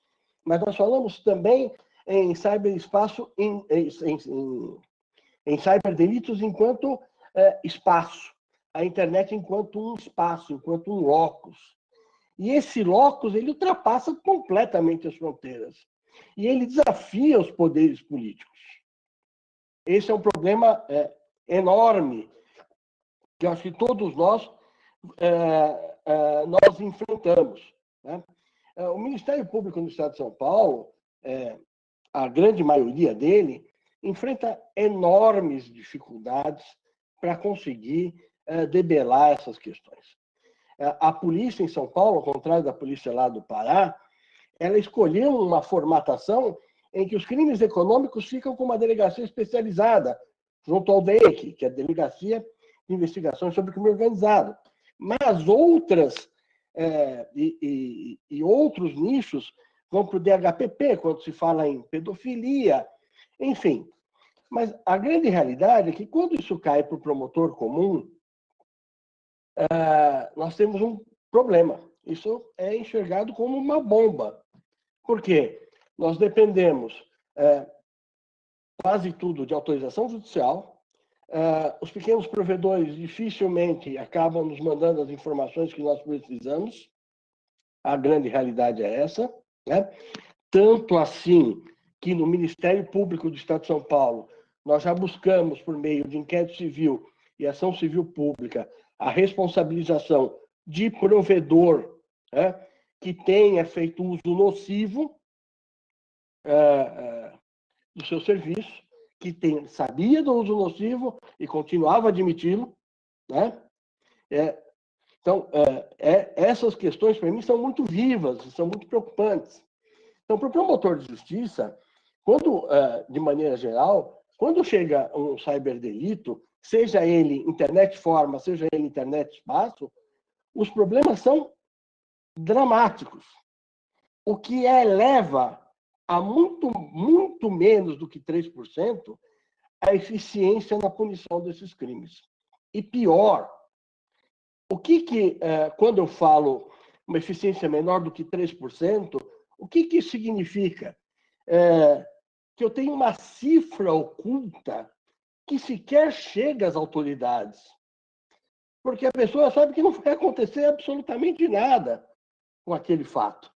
mas nós falamos também em cyberespaço, em cyberdelitos enquanto espaço, a internet enquanto um espaço, enquanto um locus. E esse locus, ele ultrapassa completamente as fronteiras. E ele desafia os poderes políticos. Esse é um problema enorme, que eu acho que todos nós enfrentamos. Né? O Ministério Público do Estado de São Paulo, a grande maioria dele, enfrenta enormes dificuldades para conseguir debelar essas questões. A polícia em São Paulo, ao contrário da polícia lá do Pará, ela escolheu uma formatação em que os crimes econômicos ficam com uma delegacia especializada, junto ao DEIC, que é a Delegacia de Investigações sobre o Crime Organizado. Mas outras e outros nichos vão para o DHPP, quando se fala em pedofilia, enfim. Mas a grande realidade é que, quando isso cai para o promotor comum, nós temos um problema. Isso é enxergado como uma bomba. Por quê? Nós dependemos quase tudo de autorização judicial. Os pequenos provedores dificilmente acabam nos mandando as informações que nós precisamos. A grande realidade é essa. Né? Tanto assim que no Ministério Público do Estado de São Paulo, nós já buscamos, por meio de inquérito civil e ação civil pública, a responsabilização de provedor que tenha feito uso nocivo do seu serviço, que sabia do uso nocivo e continuava a admiti-lo. Né? Então, essas questões, para mim, são muito vivas, são muito preocupantes. Então, para o promotor de justiça, de maneira geral, quando chega um cyberdelito, seja ele internet forma, seja ele internet espaço, os problemas são dramáticos. O que eleva a muito, muito menos do que 3% a eficiência na punição desses crimes. E pior, quando eu falo uma eficiência menor do que 3%, o que isso significa? Que eu tenho uma cifra oculta que sequer chega às autoridades. Porque a pessoa sabe que não vai acontecer absolutamente nada com aquele fato.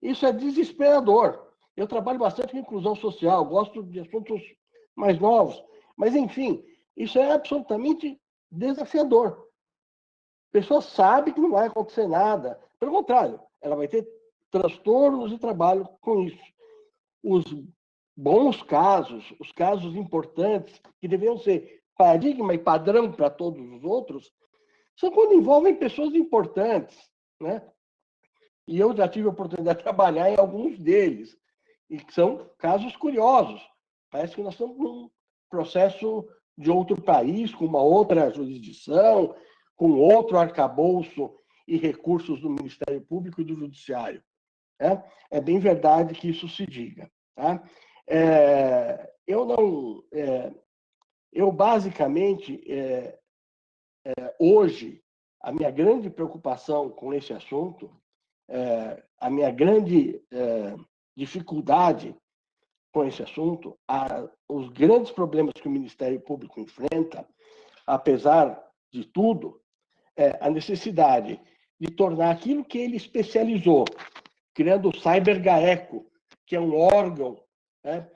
Isso é desesperador. Eu trabalho bastante com inclusão social, gosto de assuntos mais novos, mas, enfim, isso é absolutamente desafiador. A pessoa sabe que não vai acontecer nada. Pelo contrário, ela vai ter transtornos de trabalho com isso. Os bons casos, os casos importantes, que deveriam ser paradigma e padrão para todos os outros, são quando envolvem pessoas importantes, né? E eu já tive a oportunidade de trabalhar em alguns deles, e que são casos curiosos. Parece que nós estamos num processo de outro país, com uma outra jurisdição, com outro arcabouço e recursos do Ministério Público e do Judiciário. É bem verdade que isso se diga. Tá? Eu basicamente, hoje, a minha grande preocupação com esse assunto, a minha grande dificuldade com esse assunto, os grandes problemas que o Ministério Público enfrenta, apesar de tudo, é a necessidade de tornar aquilo que ele especializou, criando o CyberGAECO, que é um órgão, né,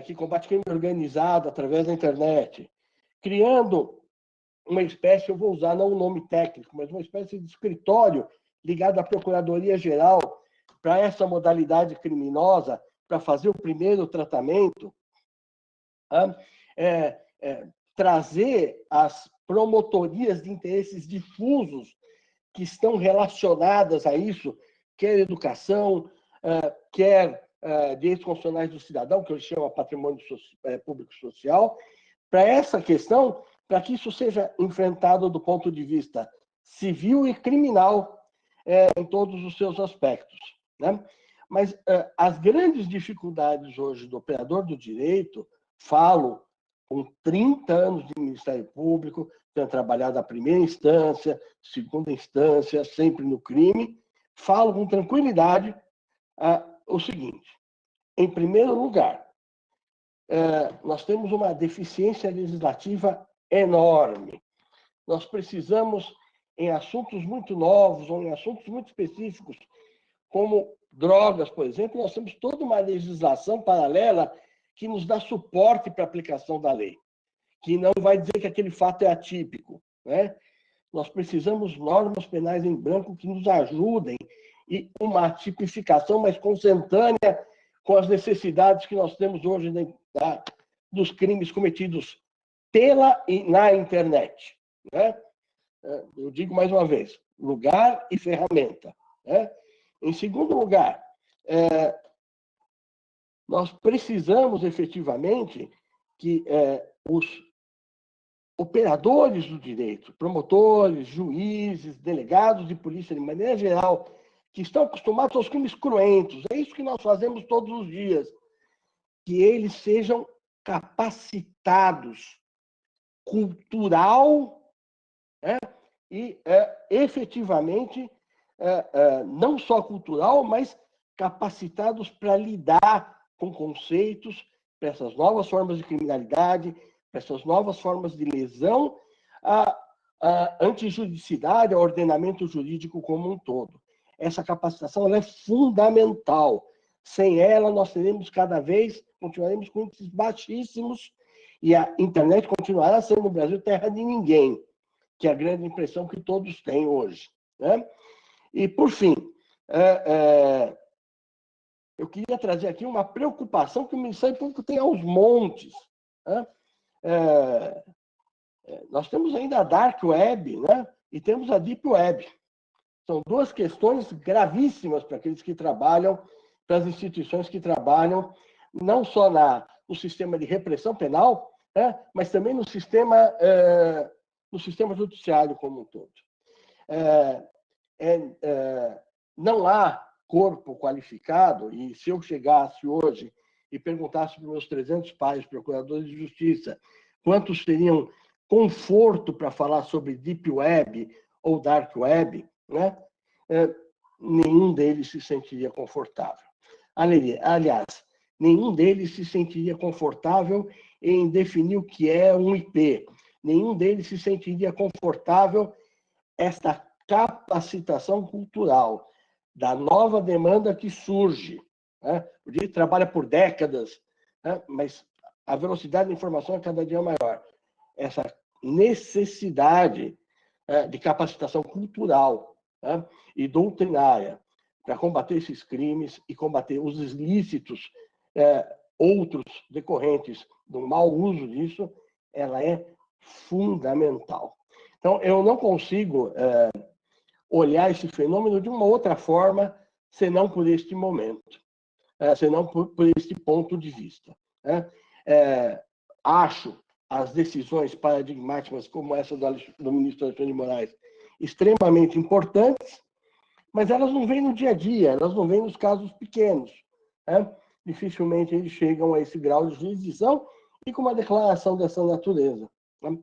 que combate crime organizado através da internet, criando uma espécie, eu vou usar não um nome técnico, mas uma espécie de escritório ligado à Procuradoria-Geral para essa modalidade criminosa, para fazer o primeiro tratamento, trazer as promotorias de interesses difusos que estão relacionadas a isso, quer educação, quer direitos constitucionais do cidadão, que eu chamo patrimônio público social, para essa questão, para que isso seja enfrentado do ponto de vista civil e criminal em todos os seus aspectos, né? Mas as grandes dificuldades hoje do operador do direito, falo com 30 anos de Ministério Público, tenho trabalhado na primeira instância, segunda instância, sempre no crime, falo com tranquilidade o seguinte: em primeiro lugar, nós temos uma deficiência legislativa enorme. Nós precisamos, em assuntos muito novos ou em assuntos muito específicos, como drogas, por exemplo, nós temos toda uma legislação paralela que nos dá suporte para a aplicação da lei, que não vai dizer que aquele fato é atípico, né? Nós precisamos normas penais em branco que nos ajudem e uma tipificação mais consentânea com as necessidades que nós temos hoje dos crimes cometidos pela e na internet, né? Eu digo mais uma vez, lugar e ferramenta, né? Em segundo lugar, nós precisamos efetivamente que os operadores do direito, promotores, juízes, delegados de polícia, de maneira geral, que estão acostumados aos crimes cruentos, é isso que nós fazemos todos os dias, que eles sejam capacitados cultural, né, e efetivamente não só cultural, mas capacitados para lidar com conceitos, para essas novas formas de criminalidade, para essas novas formas de lesão à antijuridicidade, ao ordenamento jurídico como um todo. Essa capacitação ela é fundamental. Sem ela, nós continuaremos com índices baixíssimos e a internet continuará sendo no Brasil terra de ninguém, que é a grande impressão que todos têm hoje, né? E, por fim, eu queria trazer aqui uma preocupação que o Ministério Público tem aos montes, né? Nós temos ainda a Dark Web, né? E temos a Deep Web. São duas questões gravíssimas para aqueles que trabalham, para as instituições que trabalham, não só no sistema de repressão penal, né? Mas também no sistema judiciário como um todo. Não há corpo qualificado, e se eu chegasse hoje e perguntasse para os meus 300 pares procuradores de justiça quantos teriam conforto para falar sobre Deep Web ou Dark Web, né? Nenhum deles se sentiria confortável. Aliás, nenhum deles se sentiria confortável em definir o que é um IP. Nenhum deles se sentiria confortável esta capacitação cultural da nova demanda que surge, né? O direito trabalha por décadas, né? Mas a velocidade da informação é cada dia maior. Essa necessidade de capacitação cultural, né, e doutrinária para combater esses crimes e combater os ilícitos outros decorrentes do mau uso disso, ela é fundamental. Então, eu não consigo olhar esse fenômeno de uma outra forma, senão por este momento, senão por este ponto de vista, né? Acho as decisões paradigmáticas como essa do ministro Alexandre de Moraes extremamente importantes, mas elas não vêm no dia a dia, elas não vêm nos casos pequenos, né? Dificilmente eles chegam a esse grau de jurisdição e com uma declaração dessa natureza, né?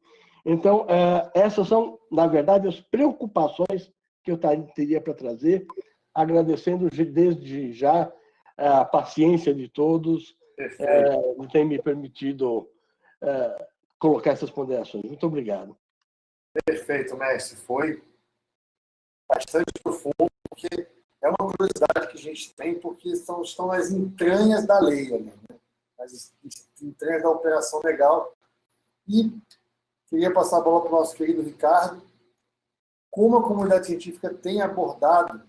Então, essas são, na verdade, as preocupações que eu teria para trazer, agradecendo desde já a paciência de todos e tem me permitido colocar essas ponderações. Muito obrigado. Perfeito, mestre. Foi bastante profundo, porque é uma curiosidade que a gente tem, porque estão nas entranhas da lei, né? Nas entranhas da operação legal. E queria passar a bola para o nosso querido Ricardo. Como a comunidade científica tem abordado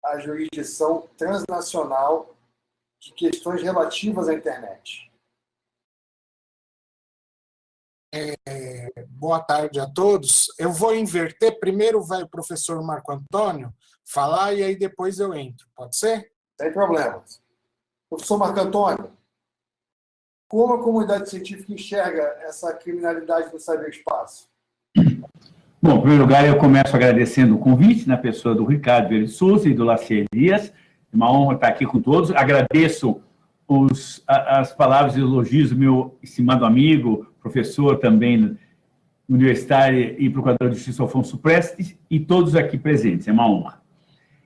a jurisdição transnacional de questões relativas à internet? Boa tarde a todos. Eu vou inverter. Primeiro vai o professor Marco Antônio falar e aí depois eu entro. Pode ser? Sem problemas. Professor Marco Antônio, como a comunidade científica enxerga essa criminalidade do ciberespaço? Bom, em primeiro lugar, eu começo agradecendo o convite na pessoa do Ricardo Vieira de Souza e do Lacer Elias. É uma honra estar aqui com todos. Agradeço as palavras e elogios do meu estimado amigo, professor também universitário e procurador de justiça Alfonso Prestes e todos aqui presentes. É uma honra.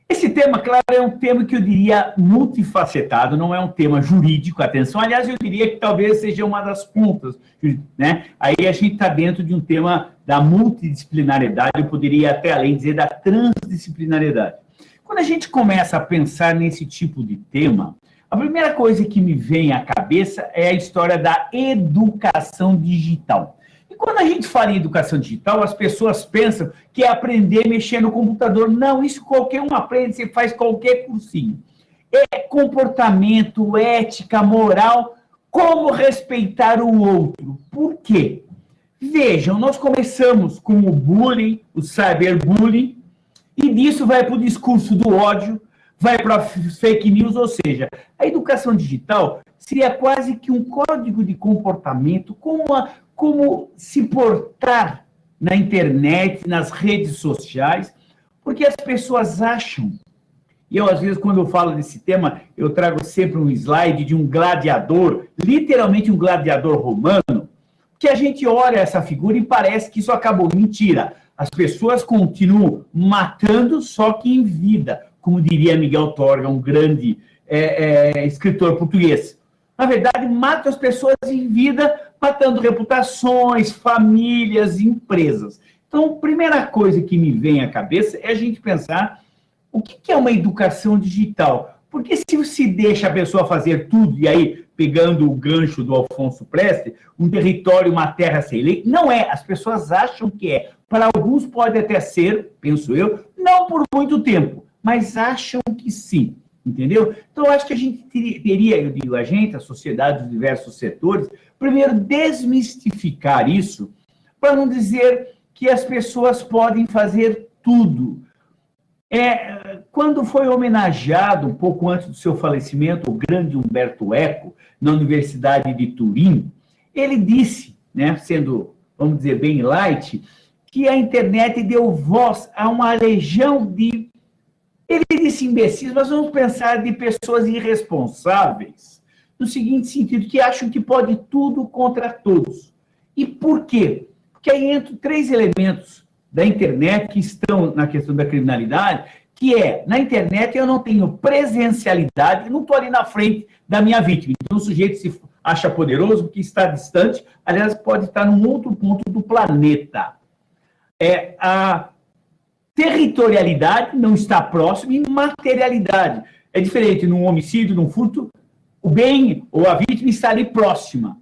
Esse tema, claro, é um tema que eu diria multifacetado, não é um tema jurídico, atenção. Aliás, eu diria que talvez seja uma das pontas, né? Aí a gente está dentro de um tema da multidisciplinariedade, eu poderia até além dizer da transdisciplinariedade. Quando a gente começa a pensar nesse tipo de tema, a primeira coisa que me vem à cabeça é a história da educação digital. E quando a gente fala em educação digital, as pessoas pensam que é aprender a mexer no computador. Não, isso qualquer um aprende, você faz qualquer cursinho. É comportamento, ética, moral, como respeitar o outro. Por quê? Vejam, nós começamos com o bullying, o cyberbullying, e disso vai para o discurso do ódio, vai para fake news, ou seja, a educação digital seria quase que um código de comportamento, como se portar na internet, nas redes sociais, porque as pessoas acham, e eu às vezes quando eu falo desse tema, eu trago sempre um slide de um gladiador, literalmente um gladiador romano, que a gente olha essa figura e parece que isso acabou. Mentira, as pessoas continuam matando, só que em vida, como diria Miguel Torga, um grande escritor português. Na verdade, mata as pessoas em vida, matando reputações, famílias, empresas. Então, a primeira coisa que me vem à cabeça é a gente pensar o que é uma educação digital. Porque se se deixa a pessoa fazer tudo, e aí, pegando o gancho do Alfonso Prestes, um território, uma terra sem lei, não é. As pessoas acham que é. Para alguns pode até ser, penso eu, não por muito tempo, mas acham que sim. Entendeu? Então, eu acho que a gente teria, eu digo, a gente, a sociedade, os diversos setores, primeiro desmistificar isso, para não dizer que as pessoas podem fazer tudo. Quando foi homenageado, um pouco antes do seu falecimento, o grande Umberto Eco, na Universidade de Turim, ele disse, né, sendo, vamos dizer, bem light, que a internet deu voz a uma legião de... Ele disse imbecis, mas vamos pensar de pessoas irresponsáveis, no seguinte sentido, que acham que pode tudo contra todos. E por quê? Porque aí entram 3 elementos da internet que estão na questão da criminalidade, que na internet eu não tenho presencialidade, não estou ali na frente da minha vítima. Então o sujeito se acha poderoso porque está distante, aliás, pode estar num outro ponto do planeta. A territorialidade não está próxima e materialidade. É diferente num homicídio, num furto, o bem ou a vítima está ali próxima.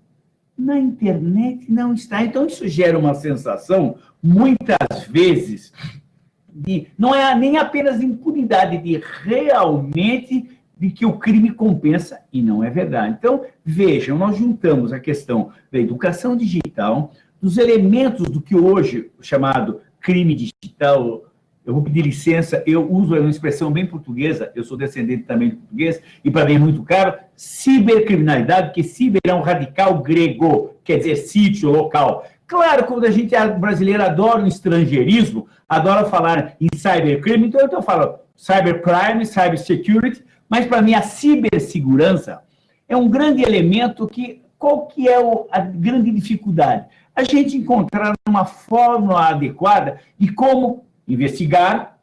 Na internet não está. Então, isso gera uma sensação, muitas vezes, não é nem apenas impunidade, de realmente de que o crime compensa, e não é verdade. Então, vejam, nós juntamos a questão da educação digital, dos elementos do que hoje o chamado crime digital. Eu vou pedir licença, eu uso uma expressão bem portuguesa, eu sou descendente também de português, e para mim é muito caro, cibercriminalidade, porque ciber é um radical grego, quer dizer sítio, local. Claro, quando a gente brasileiro adora o estrangeirismo, adora falar em cybercrime, então eu falo cybercrime, cybersecurity, mas para mim a cibersegurança é um grande elemento que, qual que é a grande dificuldade? A gente encontrar uma fórmula adequada de como investigar,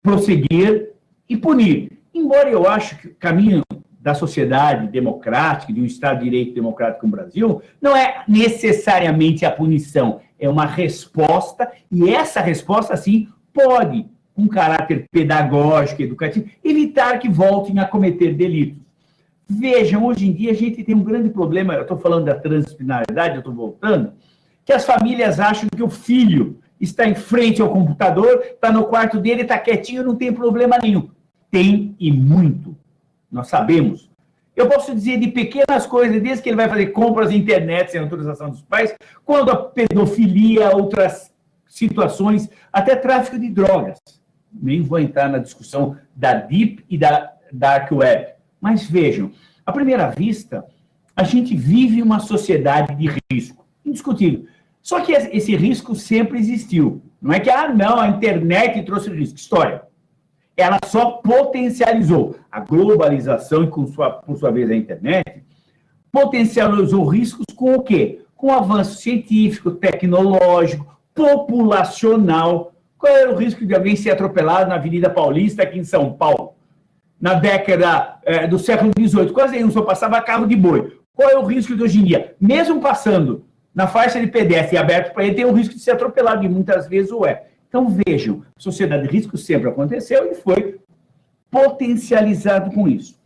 prosseguir e punir. Embora eu acho que o caminho da sociedade democrática, de um Estado de Direito democrático como o Brasil, não é necessariamente a punição, é uma resposta, e essa resposta, sim, pode, com caráter pedagógico, educativo, evitar que voltem a cometer delitos. Vejam, hoje em dia a gente tem um grande problema, eu estou falando da transdisciplinaridade, eu estou voltando, que as famílias acham que o filho está em frente ao computador, está no quarto dele, está quietinho, não tem problema nenhum. Tem e muito. Nós sabemos. Eu posso dizer de pequenas coisas, desde que ele vai fazer compras na internet sem autorização dos pais, quando a pedofilia, outras situações, até tráfico de drogas. Nem vou entrar na discussão da Deep e da Dark Web. Mas vejam, à primeira vista, a gente vive uma sociedade de risco. Indiscutível. Só que esse risco sempre existiu. Não é que, não, a internet trouxe risco. História. Ela só potencializou. A globalização e, por sua vez, a internet, potencializou riscos com o quê? Com o avanço científico, tecnológico, populacional. Qual era o risco de alguém ser atropelado na Avenida Paulista, aqui em São Paulo? Na década do século XVIII, quase nenhum, só passava carro de boi. Qual é o risco de hoje em dia? Mesmo passando na faixa de pedestre aberto para ele, tem o risco de ser atropelado, e muitas vezes o é. Então, vejam, a sociedade de risco sempre aconteceu e foi potencializado com isso.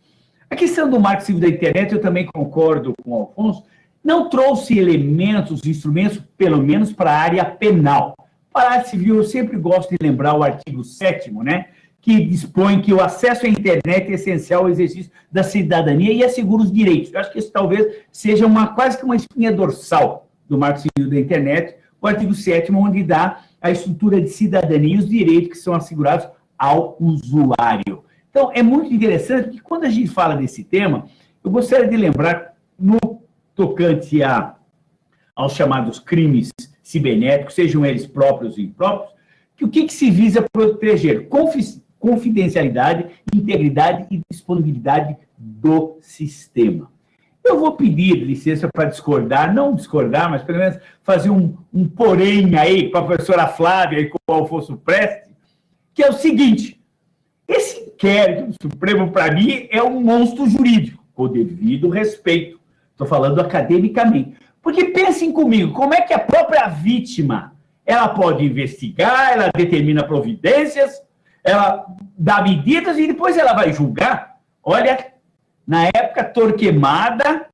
A questão do marco civil da internet, eu também concordo com o Alfonso, não trouxe elementos, instrumentos, pelo menos para a área penal. Para a área civil, eu sempre gosto de lembrar o artigo 7º, né, que dispõe que o acesso à internet é essencial ao exercício da cidadania e assegura os direitos. Eu acho que isso talvez seja quase que uma espinha dorsal do Marco Civil da Internet, o artigo 7º, onde dá a estrutura de cidadania e os direitos que são assegurados ao usuário. Então, é muito interessante que quando a gente fala desse tema, eu gostaria de lembrar, no tocante aos chamados crimes cibernéticos, sejam eles próprios ou impróprios, que o que se visa proteger? Confidencialidade, integridade e disponibilidade do sistema. Eu vou pedir licença para discordar, não discordar, mas pelo menos fazer um porém aí com a professora Flávia e com o Alfonso Preste, que é o seguinte: esse inquérito do Supremo, para mim, é um monstro jurídico, com o devido respeito. Estou falando academicamente. Porque pensem comigo, como é que a própria vítima, ela pode investigar, ela determina providências, ela dá medidas e depois ela vai julgar? Olha, na época, Torquemada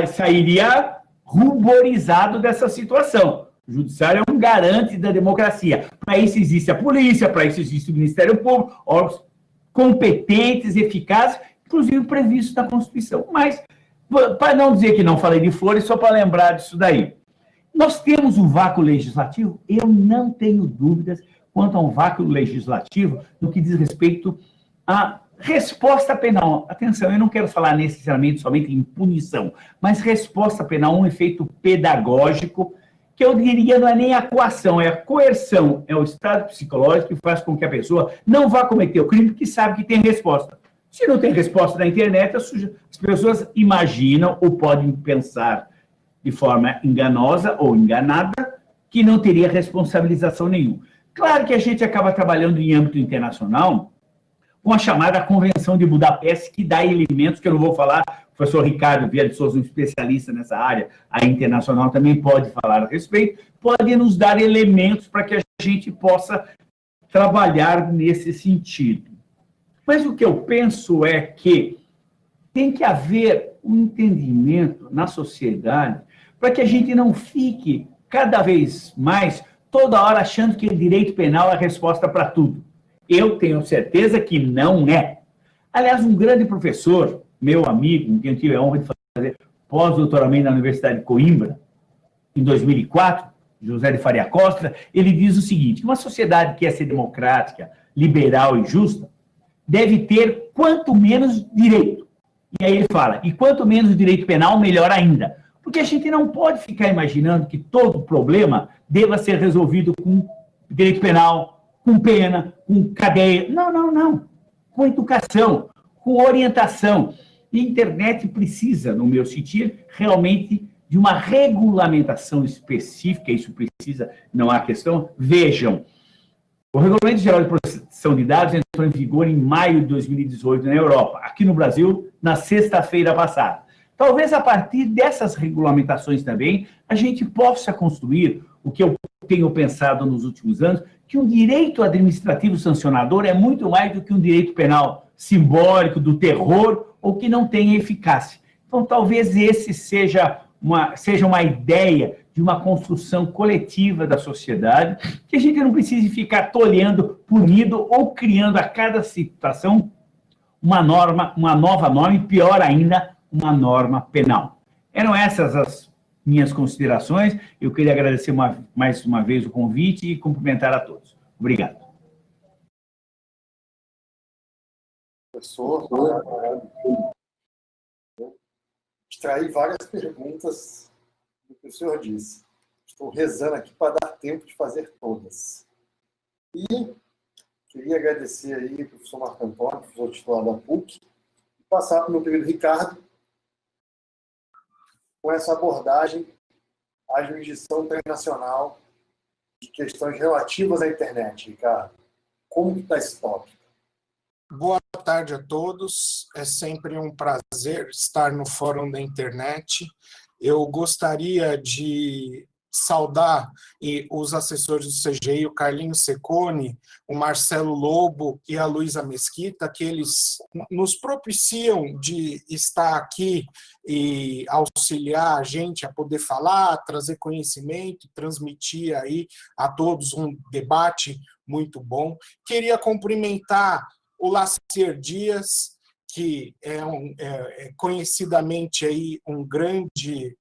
sairia ruborizado dessa situação. O judiciário é um garante da democracia. Para isso existe a polícia, para isso existe o Ministério Público, órgãos competentes, eficazes, inclusive previstos na Constituição. Mas, para não dizer que não falei de flores, só para lembrar disso daí. Nós temos um vácuo legislativo? Eu não tenho dúvidas quanto a um vácuo legislativo no que diz respeito à resposta penal. Atenção, eu não quero falar necessariamente somente em punição, mas resposta penal, um efeito pedagógico, que eu diria não é nem a coação, é a coerção, é o estado psicológico que faz com que a pessoa não vá cometer o crime, porque sabe que tem resposta. Se não tem resposta na internet, as pessoas imaginam ou podem pensar de forma enganosa ou enganada que não teria responsabilização nenhuma. Claro que a gente acaba trabalhando em âmbito internacional com a chamada Convenção de Budapeste, que dá elementos que eu não vou falar. O professor Ricardo Vieira de Souza, um especialista nessa área, a internacional, também pode falar a respeito, pode nos dar elementos para que a gente possa trabalhar nesse sentido. Mas o que eu penso é que tem que haver um entendimento na sociedade para que a gente não fique cada vez mais toda hora achando que o direito penal é a resposta para tudo. Eu tenho certeza que não é. Aliás, um grande professor, meu amigo, que eu tive a honra de fazer pós-doutoramento na Universidade de Coimbra, em 2004, José de Faria Costa, ele diz o seguinte: uma sociedade que quer ser democrática, liberal e justa, deve ter quanto menos direito. E aí ele fala, e quanto menos direito penal, melhor ainda. Porque a gente não pode ficar imaginando que todo problema deva ser resolvido com direito penal, com pena, com cadeia. Não, não, não. Com educação, com orientação. E a internet precisa, no meu sentir, realmente de uma regulamentação específica, isso precisa, não há questão. Vejam, O Regulamento Geral de Proteção de Dados entrou em vigor em maio de 2018 na Europa. Aqui no Brasil, na sexta-feira passada. Talvez a partir dessas regulamentações também, a gente possa construir o que eu tenho pensado nos últimos anos, que um direito administrativo sancionador é muito mais do que um direito penal simbólico, do terror, ou que não tenha eficácia. Então, talvez esse seja uma ideia de uma construção coletiva da sociedade, que a gente não precise ficar tolhendo, punindo ou criando a cada situação uma nova norma e, pior ainda, uma norma penal. Eram essas as minhas considerações. Eu queria agradecer mais uma vez o convite e cumprimentar a todos. Obrigado. Professor, extraí várias perguntas do que o senhor disse. Estou rezando aqui para dar tempo de fazer todas. E queria agradecer aí ao professor Marco Antônio, professor titular da PUC, e passar para o meu querido Ricardo com essa abordagem à jurisdição internacional de questões relativas à internet. Ricardo, como que está esse tópico? Boa tarde a todos. É sempre um prazer estar no Fórum da Internet. Eu gostaria de saudar os assessores do CGI, o Carlinhos Secone, o Marcelo Lobo e a Luísa Mesquita, que eles nos propiciam de estar aqui e auxiliar a gente a poder falar, trazer conhecimento, transmitir aí a todos um debate muito bom. Queria cumprimentar o Lacier Dias, que é conhecidamente aí um grande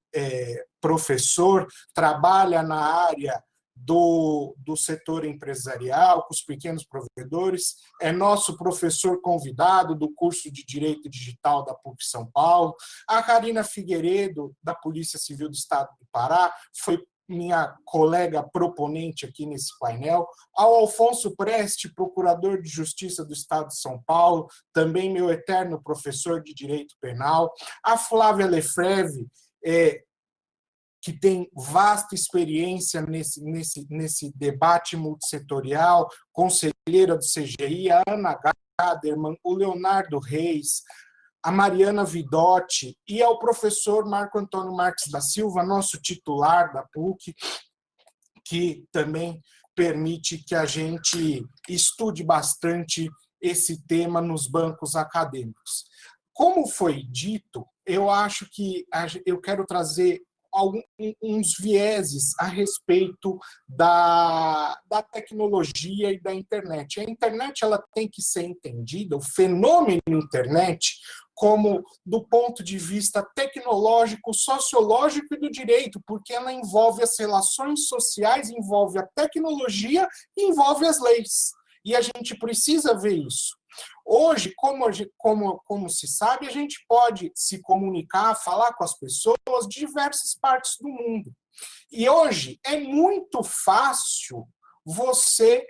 professor, trabalha na área do setor empresarial, com os pequenos provedores, é nosso professor convidado do curso de Direito Digital da PUC São Paulo. A Karina Figueiredo, da Polícia Civil do Estado do Pará, foi minha colega proponente aqui nesse painel, ao Alfonso Preste, procurador de Justiça do Estado de São Paulo, também meu eterno professor de Direito Penal, a Flávia Lefreve, que tem vasta experiência nesse debate multissetorial, conselheira do CGI, a Ana Gaderman, o Leonardo Reis, a Mariana Vidotti e ao professor Marco Antônio Marques da Silva, nosso titular da PUC, que também permite que a gente estude bastante esse tema nos bancos acadêmicos. Como foi dito, eu acho que eu quero trazer uns vieses a respeito da tecnologia e da internet. A internet ela tem que ser entendida, o fenômeno internet, como do ponto de vista tecnológico, sociológico e do direito, porque ela envolve as relações sociais, envolve a tecnologia e envolve as leis. E a gente precisa ver isso. Hoje, como se sabe, a gente pode se comunicar, falar com as pessoas de diversas partes do mundo. E hoje é muito fácil você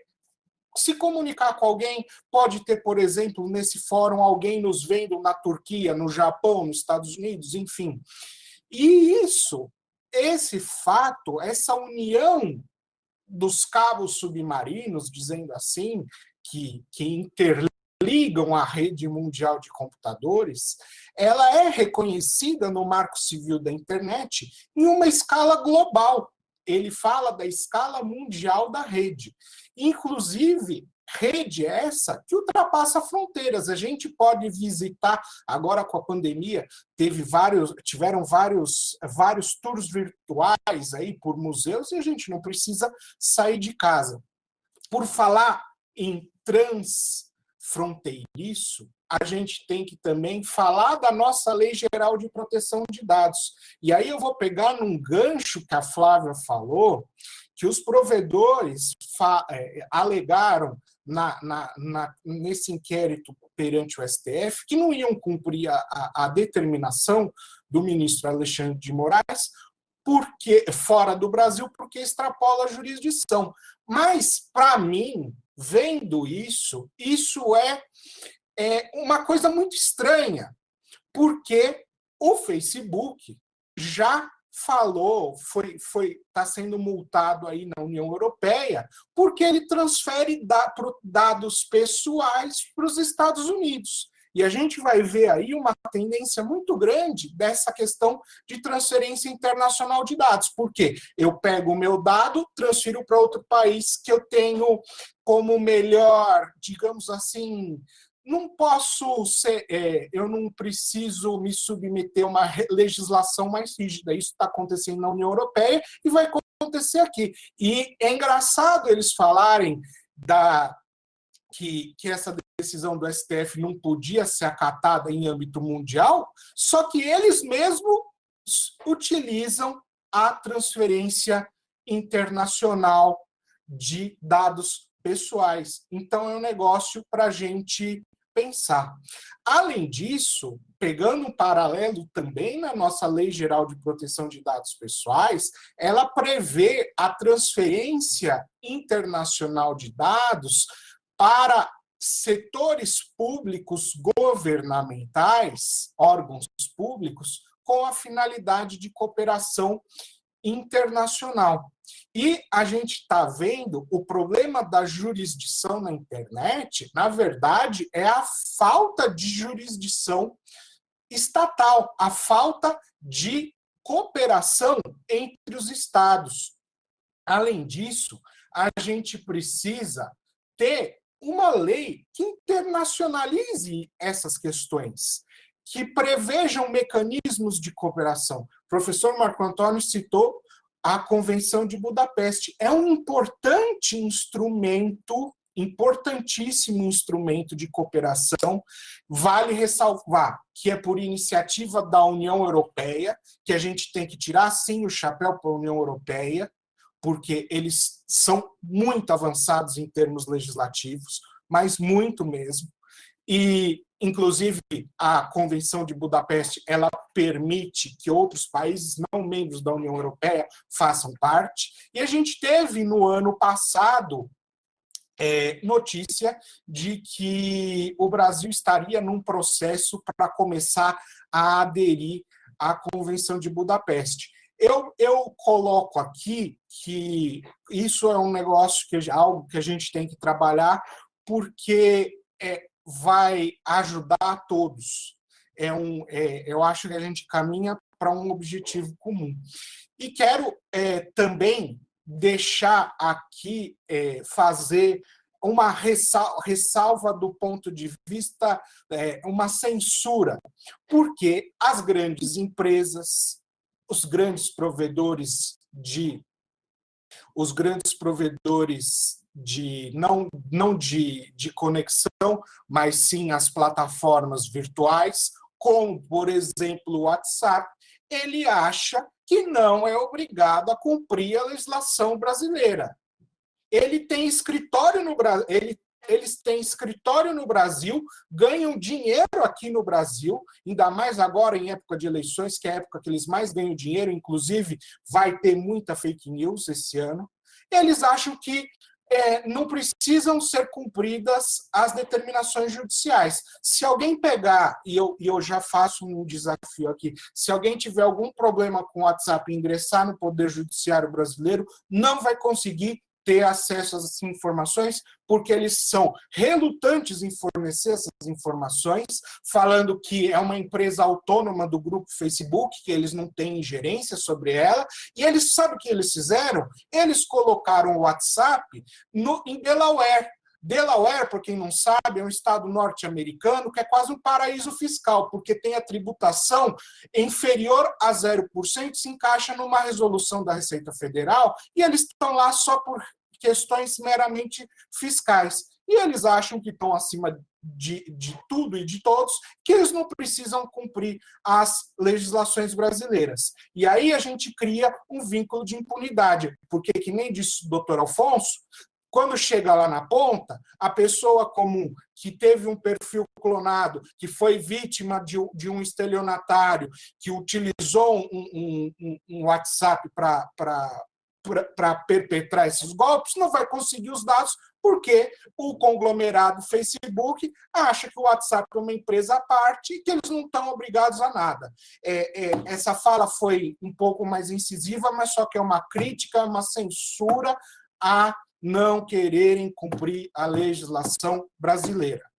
se comunicar com alguém. Pode ter, por exemplo, nesse fórum, alguém nos vendo na Turquia, no Japão, nos Estados Unidos, enfim. E esse fato, essa união dos cabos submarinos, dizendo assim, que interligam a rede mundial de computadores, ela é reconhecida no Marco Civil da Internet em uma escala global. Ele fala da escala mundial da rede. Inclusive, rede essa que ultrapassa fronteiras. A gente pode visitar, agora com a pandemia, tiveram vários tours virtuais aí por museus e a gente não precisa sair de casa. Por falar em transfronteiriço, a gente tem que também falar da nossa Lei Geral de Proteção de Dados. E aí eu vou pegar num gancho que a Flávia falou, que os provedores alegaram nesse inquérito perante o STF que não iam cumprir a determinação do ministro Alexandre de Moraes porque fora do Brasil, porque extrapola a jurisdição. Mas, para mim, vendo isso é uma coisa muito estranha, porque o Facebook já está sendo multado aí na União Europeia porque ele transfere dados pessoais para os Estados Unidos. E a gente vai ver aí uma tendência muito grande dessa questão de transferência internacional de dados. Por quê? Eu pego o meu dado, transfiro para outro país que eu tenho como melhor, digamos assim, eu não preciso me submeter a uma legislação mais rígida. Isso está acontecendo na União Europeia e vai acontecer aqui. E é engraçado eles falarem que essa decisão do STF não podia ser acatada em âmbito mundial, só que eles mesmos utilizam a transferência internacional de dados pessoais. Então, é um negócio para a gente pensar. Além disso, pegando um paralelo também na nossa Lei Geral de Proteção de Dados Pessoais, ela prevê a transferência internacional de dados para setores públicos governamentais, órgãos públicos, com a finalidade de cooperação internacional. E a gente está vendo o problema da jurisdição na internet, na verdade, é a falta de jurisdição estatal, a falta de cooperação entre os estados. Além disso, a gente precisa ter uma lei que internacionalize essas questões, que prevejam mecanismos de cooperação. O professor Marco Antônio citou a Convenção de Budapeste. É um importante instrumento, importantíssimo instrumento de cooperação. Vale ressalvar que é por iniciativa da União Europeia, que a gente tem que tirar, sim, o chapéu para a União Europeia, porque eles são muito avançados em termos legislativos, mas muito mesmo. E, inclusive, a Convenção de Budapeste, ela permite que outros países não membros da União Europeia façam parte. E a gente teve, no ano passado, notícia de que o Brasil estaria num processo para começar a aderir à Convenção de Budapeste. Eu coloco aqui que isso é um negócio, algo que a gente tem que trabalhar, porque vai ajudar a todos. Eu acho que a gente caminha para um objetivo comum. E quero também deixar aqui, fazer uma ressalva do ponto de vista, uma censura, porque as grandes empresas, os grandes provedores de não de conexão, mas sim as plataformas virtuais, como, por exemplo, o WhatsApp, ele acha que não é obrigado a cumprir a legislação brasileira. Ele tem escritório no Brasil, eles têm escritório no Brasil, ganham dinheiro aqui no Brasil, ainda mais agora em época de eleições, que é a época que eles mais ganham dinheiro, inclusive vai ter muita fake news esse ano. Eles acham que não precisam ser cumpridas as determinações judiciais. Se alguém pegar, e eu já faço um desafio aqui, se alguém tiver algum problema com o WhatsApp e ingressar no Poder Judiciário brasileiro, não vai conseguir ter acesso a essas informações, porque eles são relutantes em fornecer essas informações, falando que é uma empresa autônoma do grupo Facebook, que eles não têm ingerência sobre ela, e eles sabem o que eles fizeram? Eles colocaram o WhatsApp em Delaware. Delaware, por quem não sabe, é um estado norte-americano que é quase um paraíso fiscal, porque tem a tributação inferior a 0%, se encaixa numa resolução da Receita Federal, e eles estão lá só por questões meramente fiscais. E eles acham que estão acima de tudo e de todos, que eles não precisam cumprir as legislações brasileiras. E aí a gente cria um vínculo de impunidade, porque, que nem disse o doutor Alfonso, quando chega lá na ponta, a pessoa comum que teve um perfil clonado, que foi vítima de um estelionatário, que utilizou um WhatsApp para perpetrar esses golpes, não vai conseguir os dados porque o conglomerado Facebook acha que o WhatsApp é uma empresa à parte e que eles não estão obrigados a nada. Essa fala foi um pouco mais incisiva, mas só que é uma crítica, uma censura a não quererem cumprir a legislação brasileira.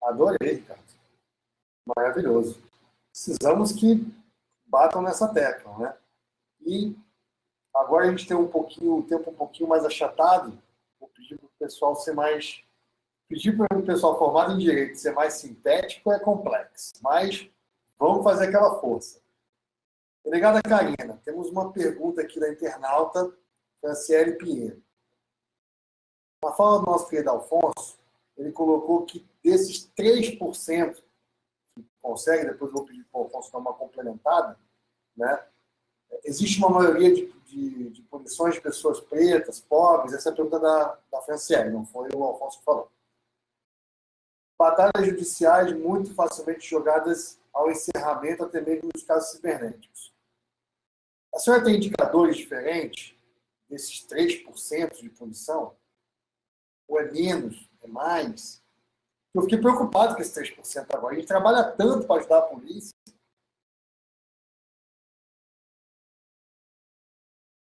Adorei, cara. Maravilhoso. Precisamos que batam nessa tecla, né? E agora a gente tem o tempo um pouquinho mais achatado. Vou pedir para o pessoal ser mais... Pedir para o pessoal formado em Direito ser mais sintético é complexo, mas vamos fazer aquela força. Delegada Karina, temos uma pergunta aqui da internauta Franciele Pinheiro. Na fala do nosso querido Alfonso, ele colocou que desses 3% que consegue, depois eu vou pedir para o Alfonso dar uma complementada, né? Existe uma maioria de punições de pessoas pretas, pobres. Essa é a pergunta da Franciele, não foi o Alfonso que falou. Batalhas judiciais muito facilmente jogadas ao encerramento, até mesmo nos casos cibernéticos. A senhora tem indicadores diferentes desses 3% de punição? Ou é menos? É mais? Eu fiquei preocupado com esse 3% agora. A gente trabalha tanto para ajudar a polícia.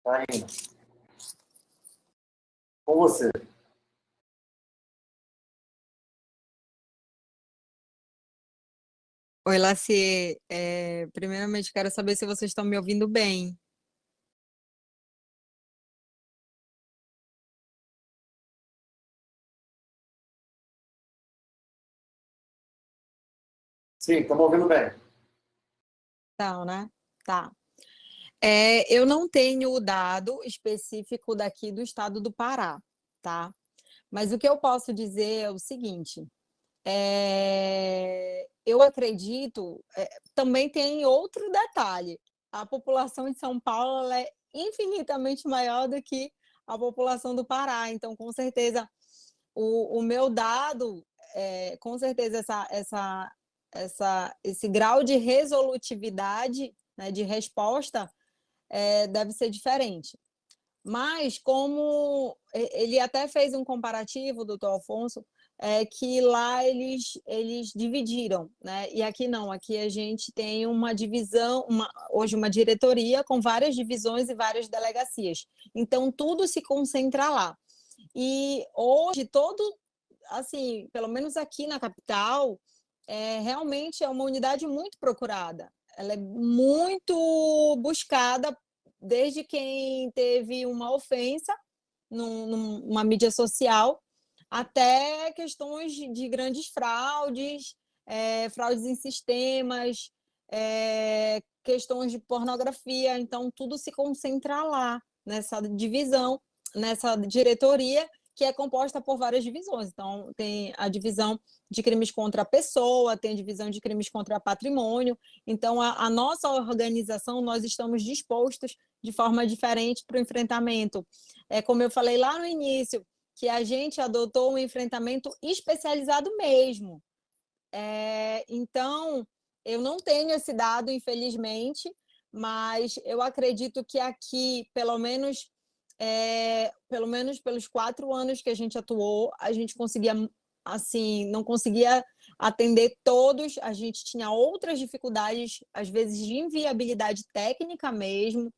Karina, com você. Oi, Laci. Primeiramente, quero saber se vocês estão me ouvindo bem. Sim, estamos ouvindo bem. Então, né? Tá. Eu não tenho o dado específico daqui do estado do Pará, tá? Mas o que eu posso dizer é o seguinte: eu acredito, também tem outro detalhe: a população de São Paulo ela é infinitamente maior do que a população do Pará, então, com certeza, o meu dado, com certeza, esse grau de resolutividade, né, de resposta, deve ser diferente. Mas, como ele até fez um comparativo, doutor Alfonso, que lá eles dividiram, né? E aqui não, aqui a gente tem uma divisão, hoje uma diretoria com várias divisões e várias delegacias. Então, tudo se concentra lá. E hoje, assim, pelo menos aqui na capital, realmente é uma unidade muito procurada. Ela é muito buscada desde quem teve uma ofensa numa mídia social até questões de grandes fraudes, fraudes em sistemas, questões de pornografia. Então, tudo se concentra lá, nessa divisão, nessa diretoria, que é composta por várias divisões. Então, tem a divisão de crimes contra a pessoa, tem a divisão de crimes contra patrimônio. Então, a nossa organização, nós estamos dispostos de forma diferente para o enfrentamento. Como eu falei lá no início, que a gente adotou um enfrentamento especializado mesmo. Então, eu não tenho esse dado, infelizmente, mas eu acredito que aqui, pelo menos pelos 4 anos que a gente atuou, a gente conseguia, assim, não conseguia atender todos, a gente tinha outras dificuldades, às vezes de inviabilidade técnica mesmo,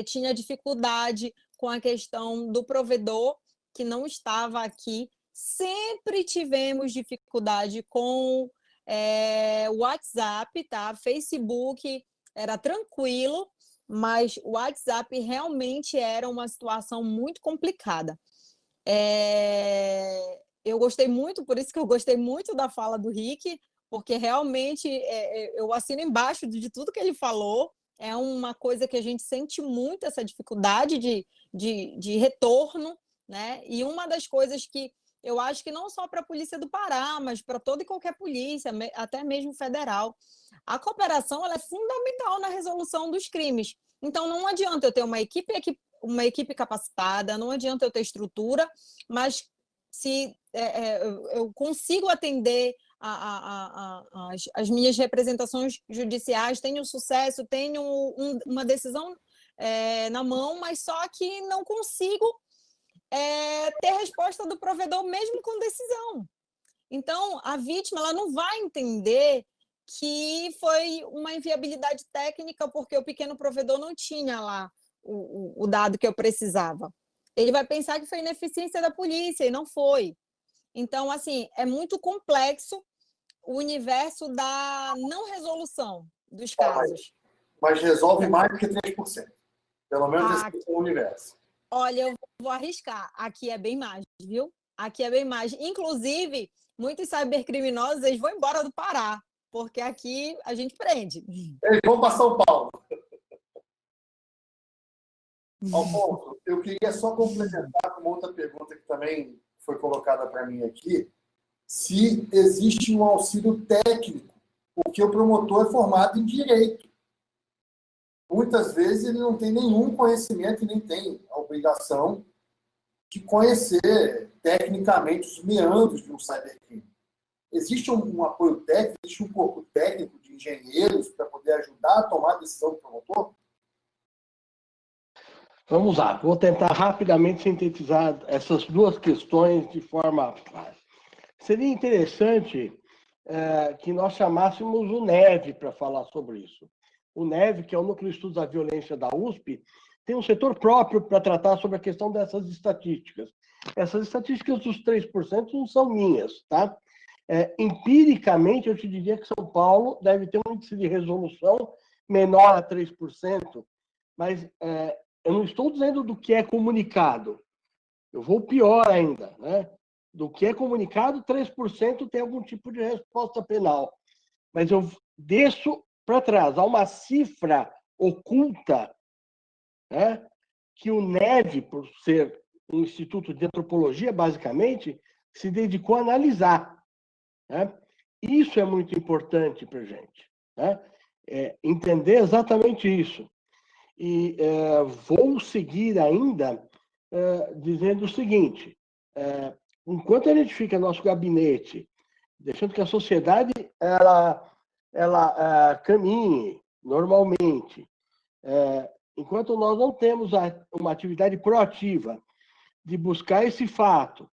tinha dificuldade com a questão do provedor, que não estava aqui, sempre tivemos dificuldade com o WhatsApp, tá? Facebook era tranquilo, mas o WhatsApp realmente era uma situação muito complicada. Eu gostei muito, por isso que eu gostei muito da fala do Rick, porque realmente eu assino embaixo de tudo que ele falou. É uma coisa que a gente sente muito, essa dificuldade de retorno, né? E uma das coisas que eu acho que não só para a Polícia do Pará, mas para toda e qualquer polícia, até mesmo federal, a cooperação ela é fundamental na resolução dos crimes. Então, não adianta eu ter uma equipe capacitada, não adianta eu ter estrutura, mas se eu consigo atender as minhas representações judiciais, tenho sucesso, tenho uma decisão na mão, mas só que não consigo ter resposta do provedor mesmo com decisão. Então, a vítima ela não vai entender que foi uma inviabilidade técnica porque o pequeno provedor não tinha lá o dado que eu precisava. Ele vai pensar que foi ineficiência da polícia e não foi. Então, assim, é muito complexo o universo da não resolução dos casos. Mas resolve mais do que 3%. Pelo menos esse é o universo. Olha, eu vou arriscar. Aqui é bem mais, viu? Aqui é bem mais. Inclusive, muitos cybercriminosos eles vão embora do Pará, porque aqui a gente prende. Eles vão para São Paulo. Alfonso, eu queria só complementar com uma outra pergunta que também foi colocada para mim aqui, se existe um auxílio técnico, porque o promotor é formado em direito. Muitas vezes ele não tem nenhum conhecimento e nem tem a obrigação de conhecer tecnicamente os meandros de um cybercrime. Existe um apoio técnico, existe um corpo técnico de engenheiros para poder ajudar a tomar a decisão do promotor? Vamos lá, vou tentar rapidamente sintetizar essas duas questões de forma clara. Seria interessante que nós chamássemos o NEV para falar sobre isso. O NEV, que é o Núcleo de Estudos da Violência da USP, tem um setor próprio para tratar sobre a questão dessas estatísticas. Essas estatísticas dos 3% não são minhas, tá? Empiricamente, eu te diria que São Paulo deve ter um índice de resolução menor a 3%, mas eu não estou dizendo do que é comunicado. Eu vou pior ainda, né? Do que é comunicado, 3% tem algum tipo de resposta penal. Mas eu desço para trás. Há uma cifra oculta, né? Que o NEV, por ser um instituto de antropologia, basicamente, se dedicou a analisar. Né? Isso é muito importante para a gente. Né? Entender exatamente isso. E vou seguir ainda dizendo o seguinte, enquanto a gente fica no nosso gabinete, deixando que a sociedade ela caminhe normalmente, enquanto nós não temos uma atividade proativa de buscar esse fato,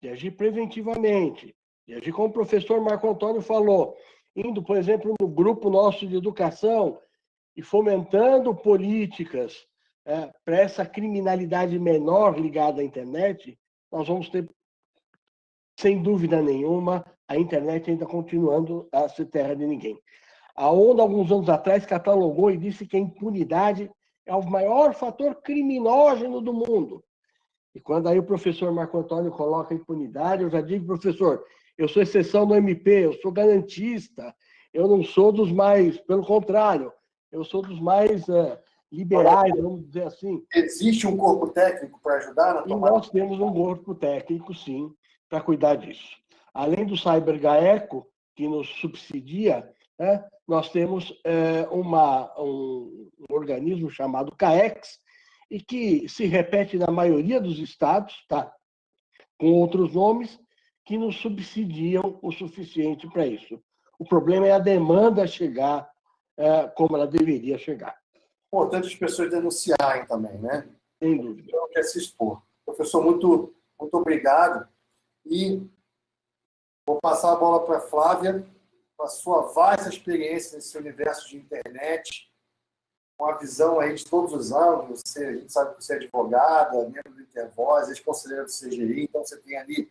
de agir preventivamente, de agir como o professor Marco Antônio falou, indo, por exemplo, no grupo nosso de educação e fomentando políticas para essa criminalidade menor ligada à internet, nós vamos ter, sem dúvida nenhuma, a internet ainda continuando a ser terra de ninguém. A ONU, alguns anos atrás, catalogou e disse que a impunidade é o maior fator criminógeno do mundo. E quando aí o professor Marco Antônio coloca a impunidade, eu já digo, professor, eu sou exceção no MP, eu sou garantista, eu não sou dos mais, pelo contrário, eu sou dos mais liberais, vamos dizer assim. Existe um corpo técnico para ajudar na tomada? E nós temos um corpo técnico, sim, para cuidar disso. Além do CyberGAECO, que nos subsidia, né, nós temos um organismo chamado CAEX, e que se repete na maioria dos estados, tá? Com outros nomes, que nos subsidiam o suficiente para isso. O problema é a demanda chegar como ela deveria chegar. Importante as pessoas denunciarem também, né? Sem dúvida. Não quer se expor. Professor, muito obrigado. E vou passar a bola para a Flávia, com a sua vasta experiência nesse universo de internet, com a visão aí de todos os ângulos. A gente sabe que você é advogada, membro do Intervoz, ex-conselheira do CGI, então você tem ali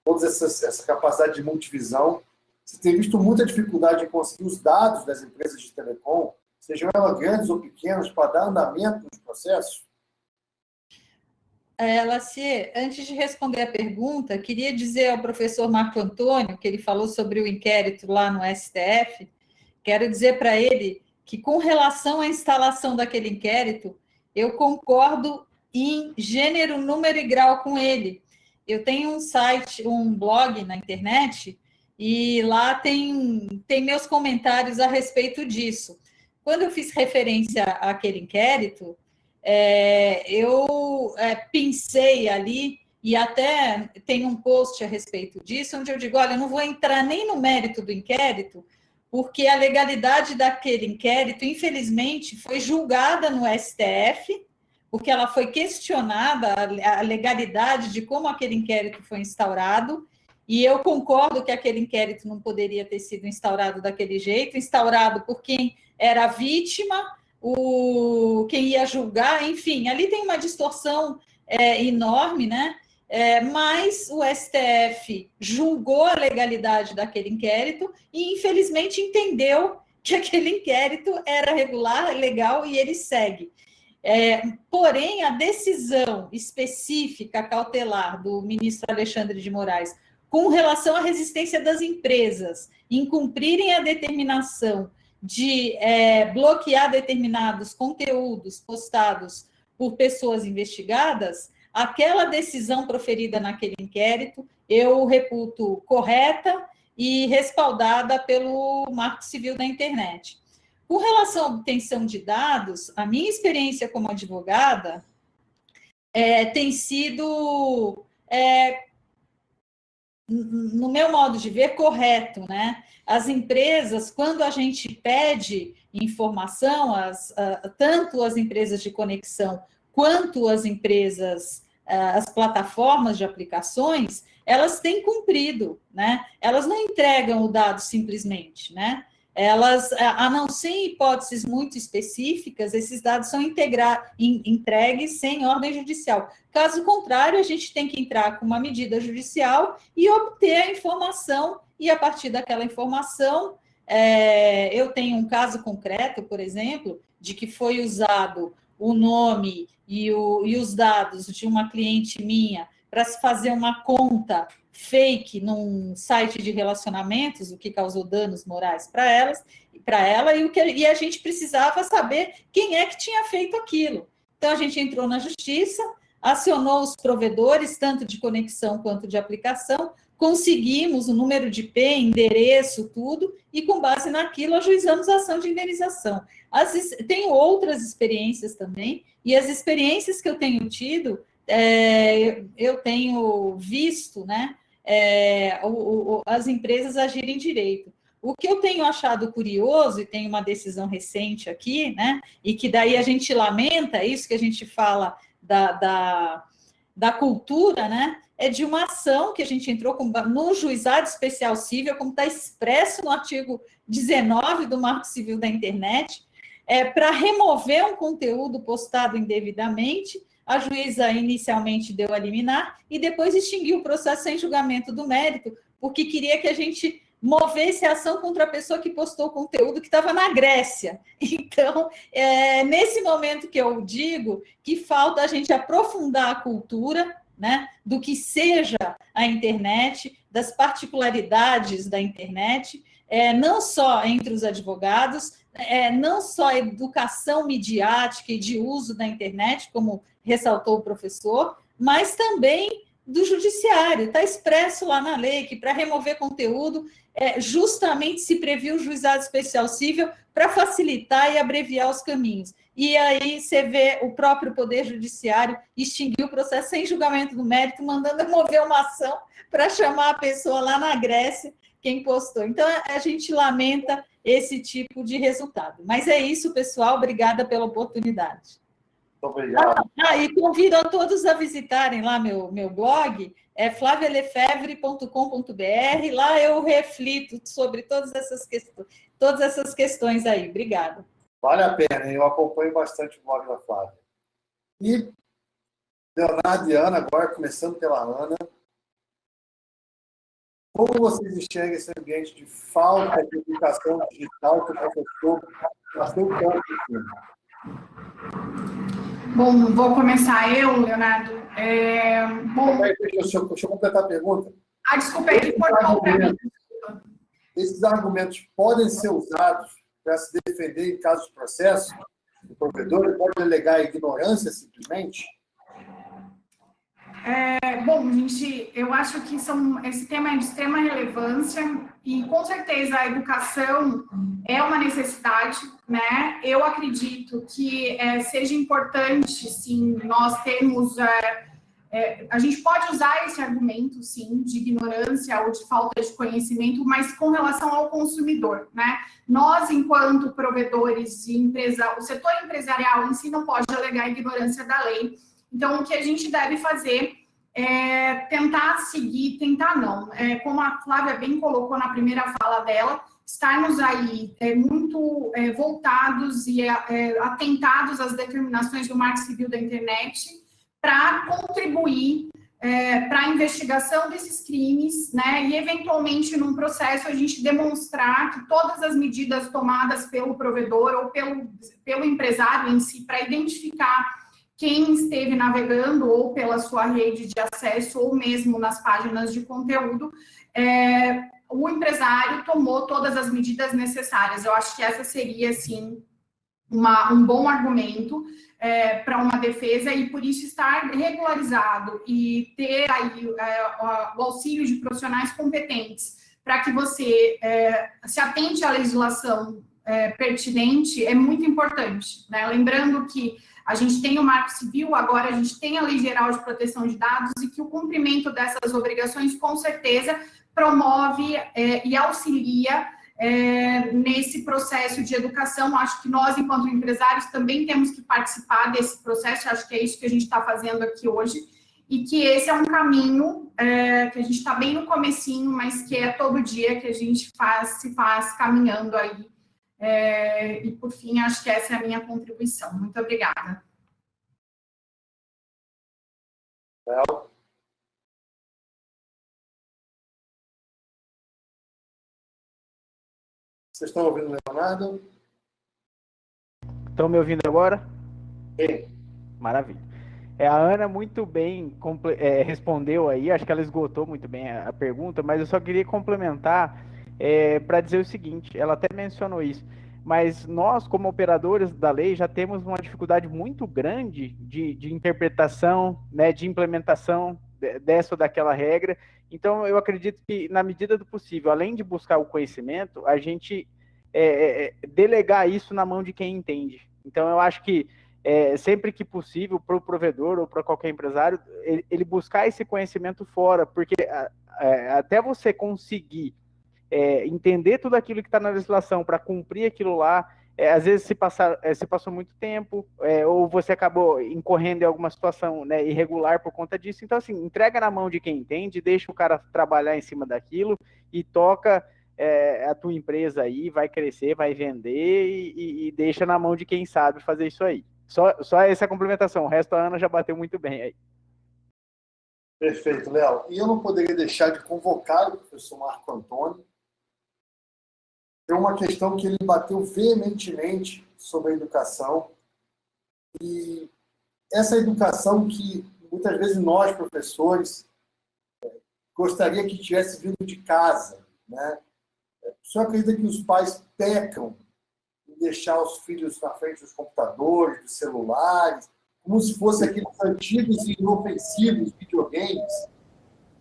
toda essa capacidade de multivisão. Você tem visto muita dificuldade em conseguir os dados das empresas de telecom, sejam elas grandes ou pequenas, para dar andamento nos processos? Lacier, antes de responder a pergunta, queria dizer ao professor Marco Antônio, que ele falou sobre o inquérito lá no STF, quero dizer para ele que, com relação à instalação daquele inquérito, eu concordo em gênero, número e grau com ele. Eu tenho um site, um blog na internet, e lá tem meus comentários a respeito disso. Quando eu fiz referência àquele inquérito, eu pensei ali, e até tem um post a respeito disso, onde eu digo, olha, eu não vou entrar nem no mérito do inquérito, porque a legalidade daquele inquérito, infelizmente, foi julgada no STF, porque ela foi questionada, a legalidade de como aquele inquérito foi instaurado, e eu concordo que aquele inquérito não poderia ter sido instaurado daquele jeito, instaurado por quem era vítima, quem ia julgar, enfim, ali tem uma distorção enorme, né? Mas o STF julgou a legalidade daquele inquérito e, infelizmente, entendeu que aquele inquérito era regular, legal, e ele segue. Porém, a decisão específica, cautelar, do ministro Alexandre de Moraes, com relação à resistência das empresas em cumprirem a determinação de bloquear determinados conteúdos postados por pessoas investigadas, aquela decisão proferida naquele inquérito, eu reputo correta e respaldada pelo Marco Civil da Internet. Com relação à obtenção de dados, a minha experiência como advogada tem sido, no meu modo de ver, correto, né? As empresas, quando a gente pede informação, tanto as empresas de conexão quanto as empresas, as plataformas de aplicações, elas têm cumprido, né? Elas não entregam o dado simplesmente, né? Elas, a não ser em hipóteses muito específicas, esses dados são entregues sem ordem judicial. Caso contrário, a gente tem que entrar com uma medida judicial e obter a informação, e a partir daquela informação, eu tenho um caso concreto, por exemplo, de que foi usado o nome e os dados de uma cliente minha para se fazer uma conta fake num site de relacionamentos, o que causou danos morais para ela, e a gente precisava saber quem é que tinha feito aquilo. Então, a gente entrou na justiça, acionou os provedores, tanto de conexão quanto de aplicação, conseguimos o número de IP, endereço, tudo, e com base naquilo ajuizamos a ação de indenização. Tenho outras experiências também, e as experiências que eu tenho tido, eu tenho visto, né, as empresas agirem direito. O que eu tenho achado curioso, e tem uma decisão recente aqui, né, e que daí a gente lamenta, isso que a gente fala da cultura, né, é de uma ação que a gente entrou no Juizado Especial Cível, como está expresso no artigo 19 do Marco Civil da Internet, para remover um conteúdo postado indevidamente. A juíza inicialmente deu a liminar e depois extinguiu o processo sem julgamento do mérito, porque queria que a gente movesse a ação contra a pessoa que postou o conteúdo que estava na Grécia. Então, nesse momento que eu digo que falta a gente aprofundar a cultura, né, do que seja a internet, das particularidades da internet, não só entre os advogados, não só a educação midiática e de uso da internet, como ressaltou o professor, mas também do judiciário. Está expresso lá na lei que para remover conteúdo, justamente se previu o Juizado Especial Cível para facilitar e abreviar os caminhos. E aí você vê o próprio Poder Judiciário extinguir o processo sem julgamento do mérito, mandando mover uma ação para chamar a pessoa lá na Grécia, quem postou. Então, a gente lamenta esse tipo de resultado. Mas é isso, pessoal. Obrigada pela oportunidade. Muito obrigado. E convido a todos a visitarem lá meu blog, flavialefevre.com.br. Lá eu reflito sobre todas essas questões aí. Obrigada. Vale a pena, eu acompanho bastante o blog da Flávia. E Leonardo e Ana, agora começando pela Ana. Como vocês enxergam esse ambiente de falta de educação digital que o professor passou tanto tempo? Bom, vou começar eu, Leonardo. Deixa eu completar a pergunta. Desculpa, ele cortou para mim. Esses argumentos podem ser usados para se defender em caso de processo? O provedor pode alegar ignorância simplesmente? Bom, gente, eu acho que esse tema é de extrema relevância e, com certeza, a educação é uma necessidade, né? Eu acredito que seja importante, sim, nós termos A gente pode usar esse argumento, sim, de ignorância ou de falta de conhecimento, mas com relação ao consumidor, né? Nós, enquanto provedores de empresa, o setor empresarial em si não pode alegar ignorância da lei. Então, o que a gente deve fazer é tentar seguir, tentar não. Como a Flávia bem colocou na primeira fala dela, estarmos aí muito voltados e atentados às determinações do Marco Civil da Internet, para contribuir para a investigação desses crimes, né, e eventualmente num processo a gente demonstrar que todas as medidas tomadas pelo provedor ou pelo empresário em si para identificar quem esteve navegando ou pela sua rede de acesso ou mesmo nas páginas de conteúdo, o empresário tomou todas as medidas necessárias. Eu acho que essa seria, assim, um bom argumento para uma defesa, e por isso estar regularizado e ter aí o auxílio de profissionais competentes para que você se atente à legislação pertinente é muito importante, né? Lembrando que a gente tem o Marco Civil, agora a gente tem a Lei Geral de Proteção de Dados, e que o cumprimento dessas obrigações, com certeza, promove e auxilia nesse processo de educação. Acho que nós, enquanto empresários, também temos que participar desse processo. Acho que é isso que a gente está fazendo aqui hoje, e que esse é um caminho que a gente está bem no comecinho, mas que é todo dia que a gente se faz caminhando aí. E, por fim, acho que essa é a minha contribuição. Muito obrigada. Vocês estão ouvindo o Leonardo? Estão me ouvindo agora? Sim. Maravilha. A Ana muito bem respondeu aí, acho que ela esgotou muito bem a pergunta, mas eu só queria complementar para dizer o seguinte, ela até mencionou isso, mas nós, como operadores da lei, já temos uma dificuldade muito grande de interpretação, né, de implementação dessa ou daquela regra. Então, eu acredito que, na medida do possível, além de buscar o conhecimento, a gente delegar isso na mão de quem entende. Então, eu acho que, sempre que possível, para o provedor ou para qualquer empresário, ele buscar esse conhecimento fora, porque até você conseguir entender tudo aquilo que está na legislação para cumprir aquilo lá, às vezes se passou muito tempo, ou você acabou incorrendo em alguma situação, né, irregular por conta disso. Então, assim, entrega na mão de quem entende, deixa o cara trabalhar em cima daquilo e toca a tua empresa aí, vai crescer, vai vender e deixa na mão de quem sabe fazer isso aí. Só essa complementação, o resto a Ana já bateu muito bem aí. Perfeito, Léo. E eu não poderia deixar de convocar o professor Marco Antônio. Tem uma questão que ele bateu veementemente sobre a educação, e essa educação que muitas vezes nós, professores, gostaria que tivesse vindo de casa, né? O senhor acredita que os pais pecam em deixar os filhos na frente dos computadores, dos celulares, como se fossem aqueles antigos e inofensivos videogames?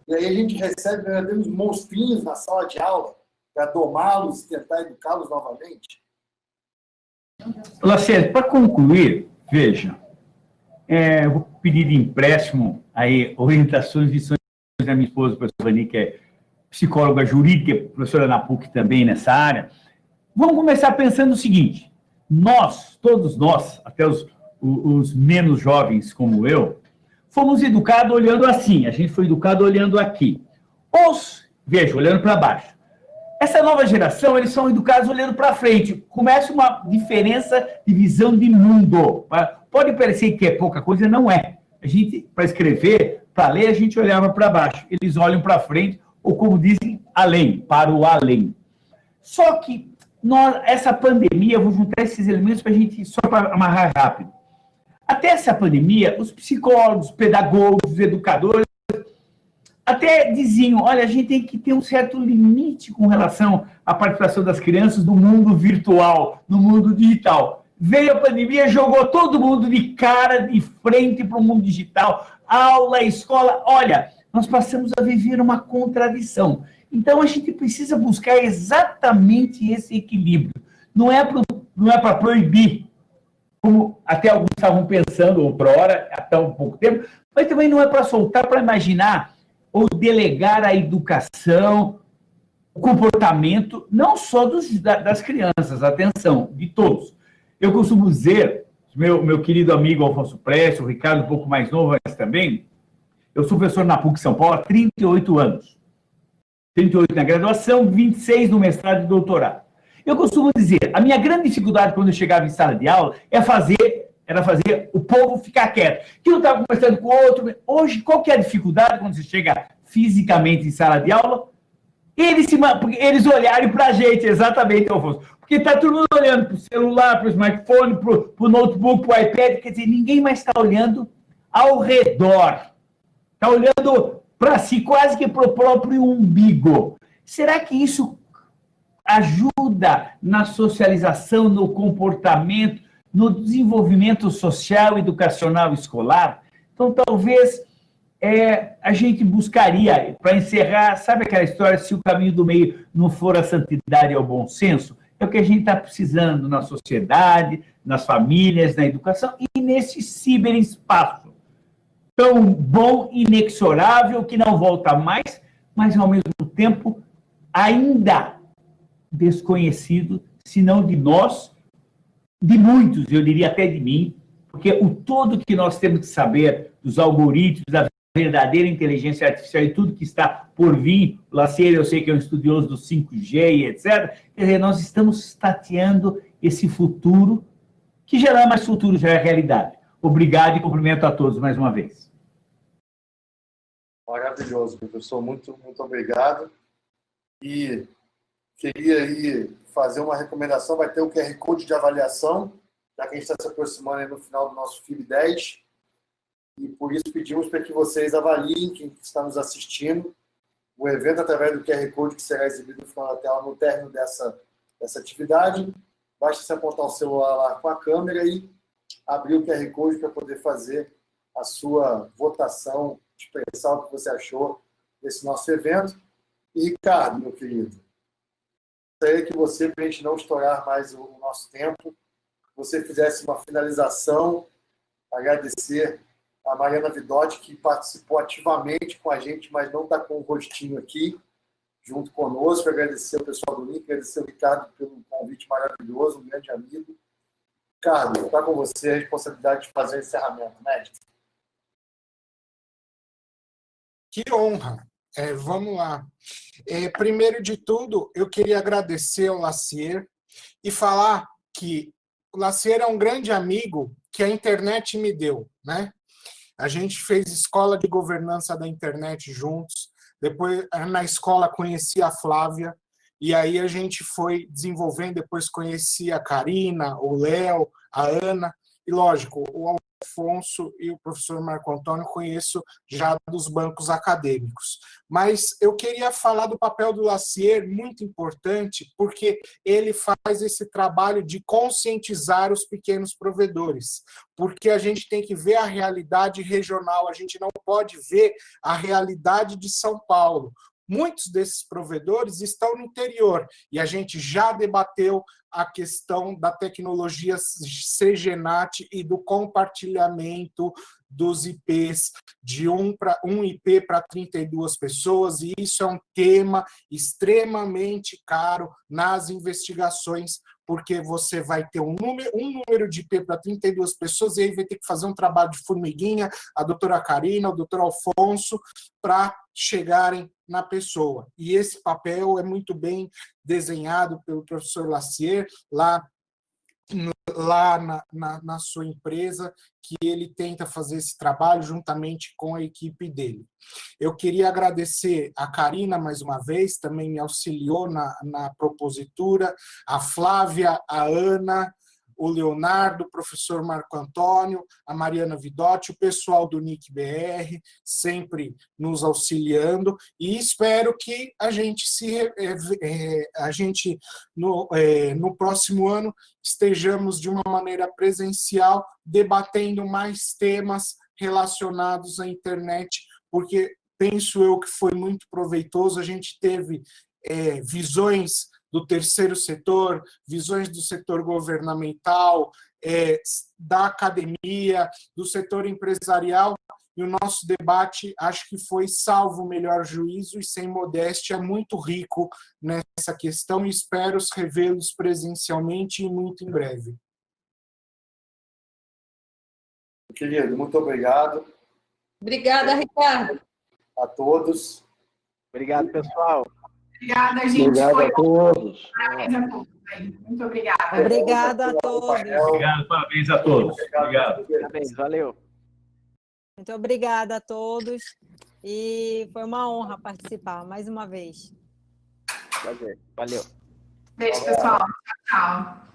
E aí a gente recebe verdadeiros monstrinhos na sala de aula para domá-los e tentar educá-los novamente? Lacerda, para concluir, veja, eu vou pedir de empréstimo aí orientações e lições da minha esposa, a professora Vani, que é psicóloga jurídica, professora na PUC também nessa área. Vamos começar pensando o seguinte: todos nós, até os menos jovens como eu, fomos educados olhando assim, a gente foi educado olhando aqui. Veja, olhando para baixo. Essa nova geração, eles são educados olhando para frente. Começa uma diferença de visão de mundo. Pode parecer que é pouca coisa, não é. A gente, para escrever, para ler, a gente olhava para baixo. Eles olham para frente, ou como dizem, além, para o além. Só que essa pandemia, eu vou juntar esses elementos para a gente, só para amarrar rápido. Até essa pandemia, os psicólogos, pedagogos, educadores, até diziam, olha, a gente tem que ter um certo limite com relação à participação das crianças no mundo virtual, no mundo digital. Veio a pandemia, jogou todo mundo de cara, de frente para o mundo digital, aula, escola. Olha, nós passamos a viver uma contradição. Então, a gente precisa buscar exatamente esse equilíbrio. Não é para proibir como até alguns estavam pensando, ou por hora, até um pouco tempo, mas também não é para soltar, para imaginar ou delegar a educação, o comportamento, não só das crianças, atenção, de todos. Eu costumo dizer, meu querido amigo Alfonso Prestes, o Ricardo um pouco mais novo, mas também, eu sou professor na PUC São Paulo há 38 anos. 38 na graduação, 26 no mestrado e doutorado. Eu costumo dizer, a minha grande dificuldade quando eu chegava em sala de aula era fazer o povo ficar quieto. Que eu estava conversando com o outro. Hoje, qual que é a dificuldade quando você chega fisicamente em sala de aula? Eles olharem para a gente, exatamente, Alfonso. Porque está todo mundo olhando para o celular, para o smartphone, para o notebook, para o iPad. Quer dizer, ninguém mais está olhando ao redor. Está olhando para si, quase que para o próprio umbigo. Será que isso ajuda na socialização, no comportamento, no desenvolvimento social, educacional, escolar? Então, talvez a gente buscaria, para encerrar, sabe aquela história, se o caminho do meio não for a santidade e o bom senso? É o que a gente está precisando na sociedade, nas famílias, na educação e nesse ciberespaço tão bom, inexorável, que não volta mais, mas, ao mesmo tempo, ainda desconhecido, se não de nós, de muitos, eu diria até de mim, porque o todo que nós temos que saber dos algoritmos, da verdadeira inteligência artificial e tudo que está por vir, Lacerda, eu sei que é um estudioso do 5G, etc. Quer dizer, nós estamos tateando esse futuro, que já não é mais futuro, já é realidade. Obrigado e cumprimento a todos mais uma vez. Maravilhoso, professor. Muito, muito obrigado. E queria aí fazer uma recomendação, vai ter o QR Code de avaliação, já que a gente está se aproximando aí no final do nosso FIB 10, e por isso pedimos para que vocês avaliem, quem está nos assistindo, o evento através do QR Code que será exibido no final da tela no término dessa atividade. Basta se apontar o celular lá com a câmera e abrir o QR Code para poder fazer a sua votação, expressar o que você achou desse nosso evento. E, Ricardo, meu querido, gostaria que você, para a gente não estourar mais o nosso tempo, você fizesse uma finalização, agradecer a Mariana Vidotti, que participou ativamente com a gente, mas não está com o rostinho aqui, junto conosco, agradecer o pessoal do Link, agradecer o Ricardo pelo convite maravilhoso, um grande amigo. Ricardo, está com você a responsabilidade de fazer o encerramento, médico. Que honra! Vamos lá. Primeiro de tudo, eu queria agradecer ao Lacier e falar que o Lacier é um grande amigo que a internet me deu, né? A gente fez escola de governança da internet juntos, depois na escola conheci a Flávia, e aí a gente foi desenvolvendo, depois conheci a Karina, o Léo, a Ana, e lógico, o Afonso e o professor Marco Antônio conheço já dos bancos acadêmicos. Mas eu queria falar do papel do Lacier, muito importante, porque ele faz esse trabalho de conscientizar os pequenos provedores, porque a gente tem que ver a realidade regional, a gente não pode ver a realidade de São Paulo. Muitos desses provedores estão no interior, e a gente já debateu a questão da tecnologia CGNAT e do compartilhamento dos IPs, de um IP para 32 pessoas, e isso é um tema extremamente caro nas investigações, porque você vai ter um número de IP para 32 pessoas, e aí vai ter que fazer um trabalho de formiguinha, a doutora Karina, o doutor Alfonso, para chegarem na pessoa. E esse papel é muito bem desenhado pelo professor Lacier, lá na sua empresa, que ele tenta fazer esse trabalho juntamente com a equipe dele. Eu queria agradecer a Karina mais uma vez, também me auxiliou na propositura, a Flávia, a Ana, o Leonardo, o professor Marco Antônio, a Mariana Vidotti, o pessoal do NIC BR, sempre nos auxiliando, e espero que a gente no próximo ano estejamos de uma maneira presencial debatendo mais temas relacionados à internet, porque penso eu que foi muito proveitoso. A gente teve visões do terceiro setor, visões do setor governamental, da academia, do setor empresarial, e o nosso debate, acho que foi, salvo o melhor juízo e sem modéstia, muito rico nessa questão, e espero revê-los presencialmente e muito em breve. Querido, muito obrigado. Obrigada, Ricardo. A todos. Obrigado, pessoal. Obrigada, gente. Obrigado Foi a todos. parabéns a todos. Muito obrigada. Obrigada a todos. Obrigado, parabéns a todos. Obrigado. Parabéns, valeu. Muito obrigada a todos. E foi uma honra participar mais uma vez. Prazer. Valeu. Beijo, pessoal. Tchau.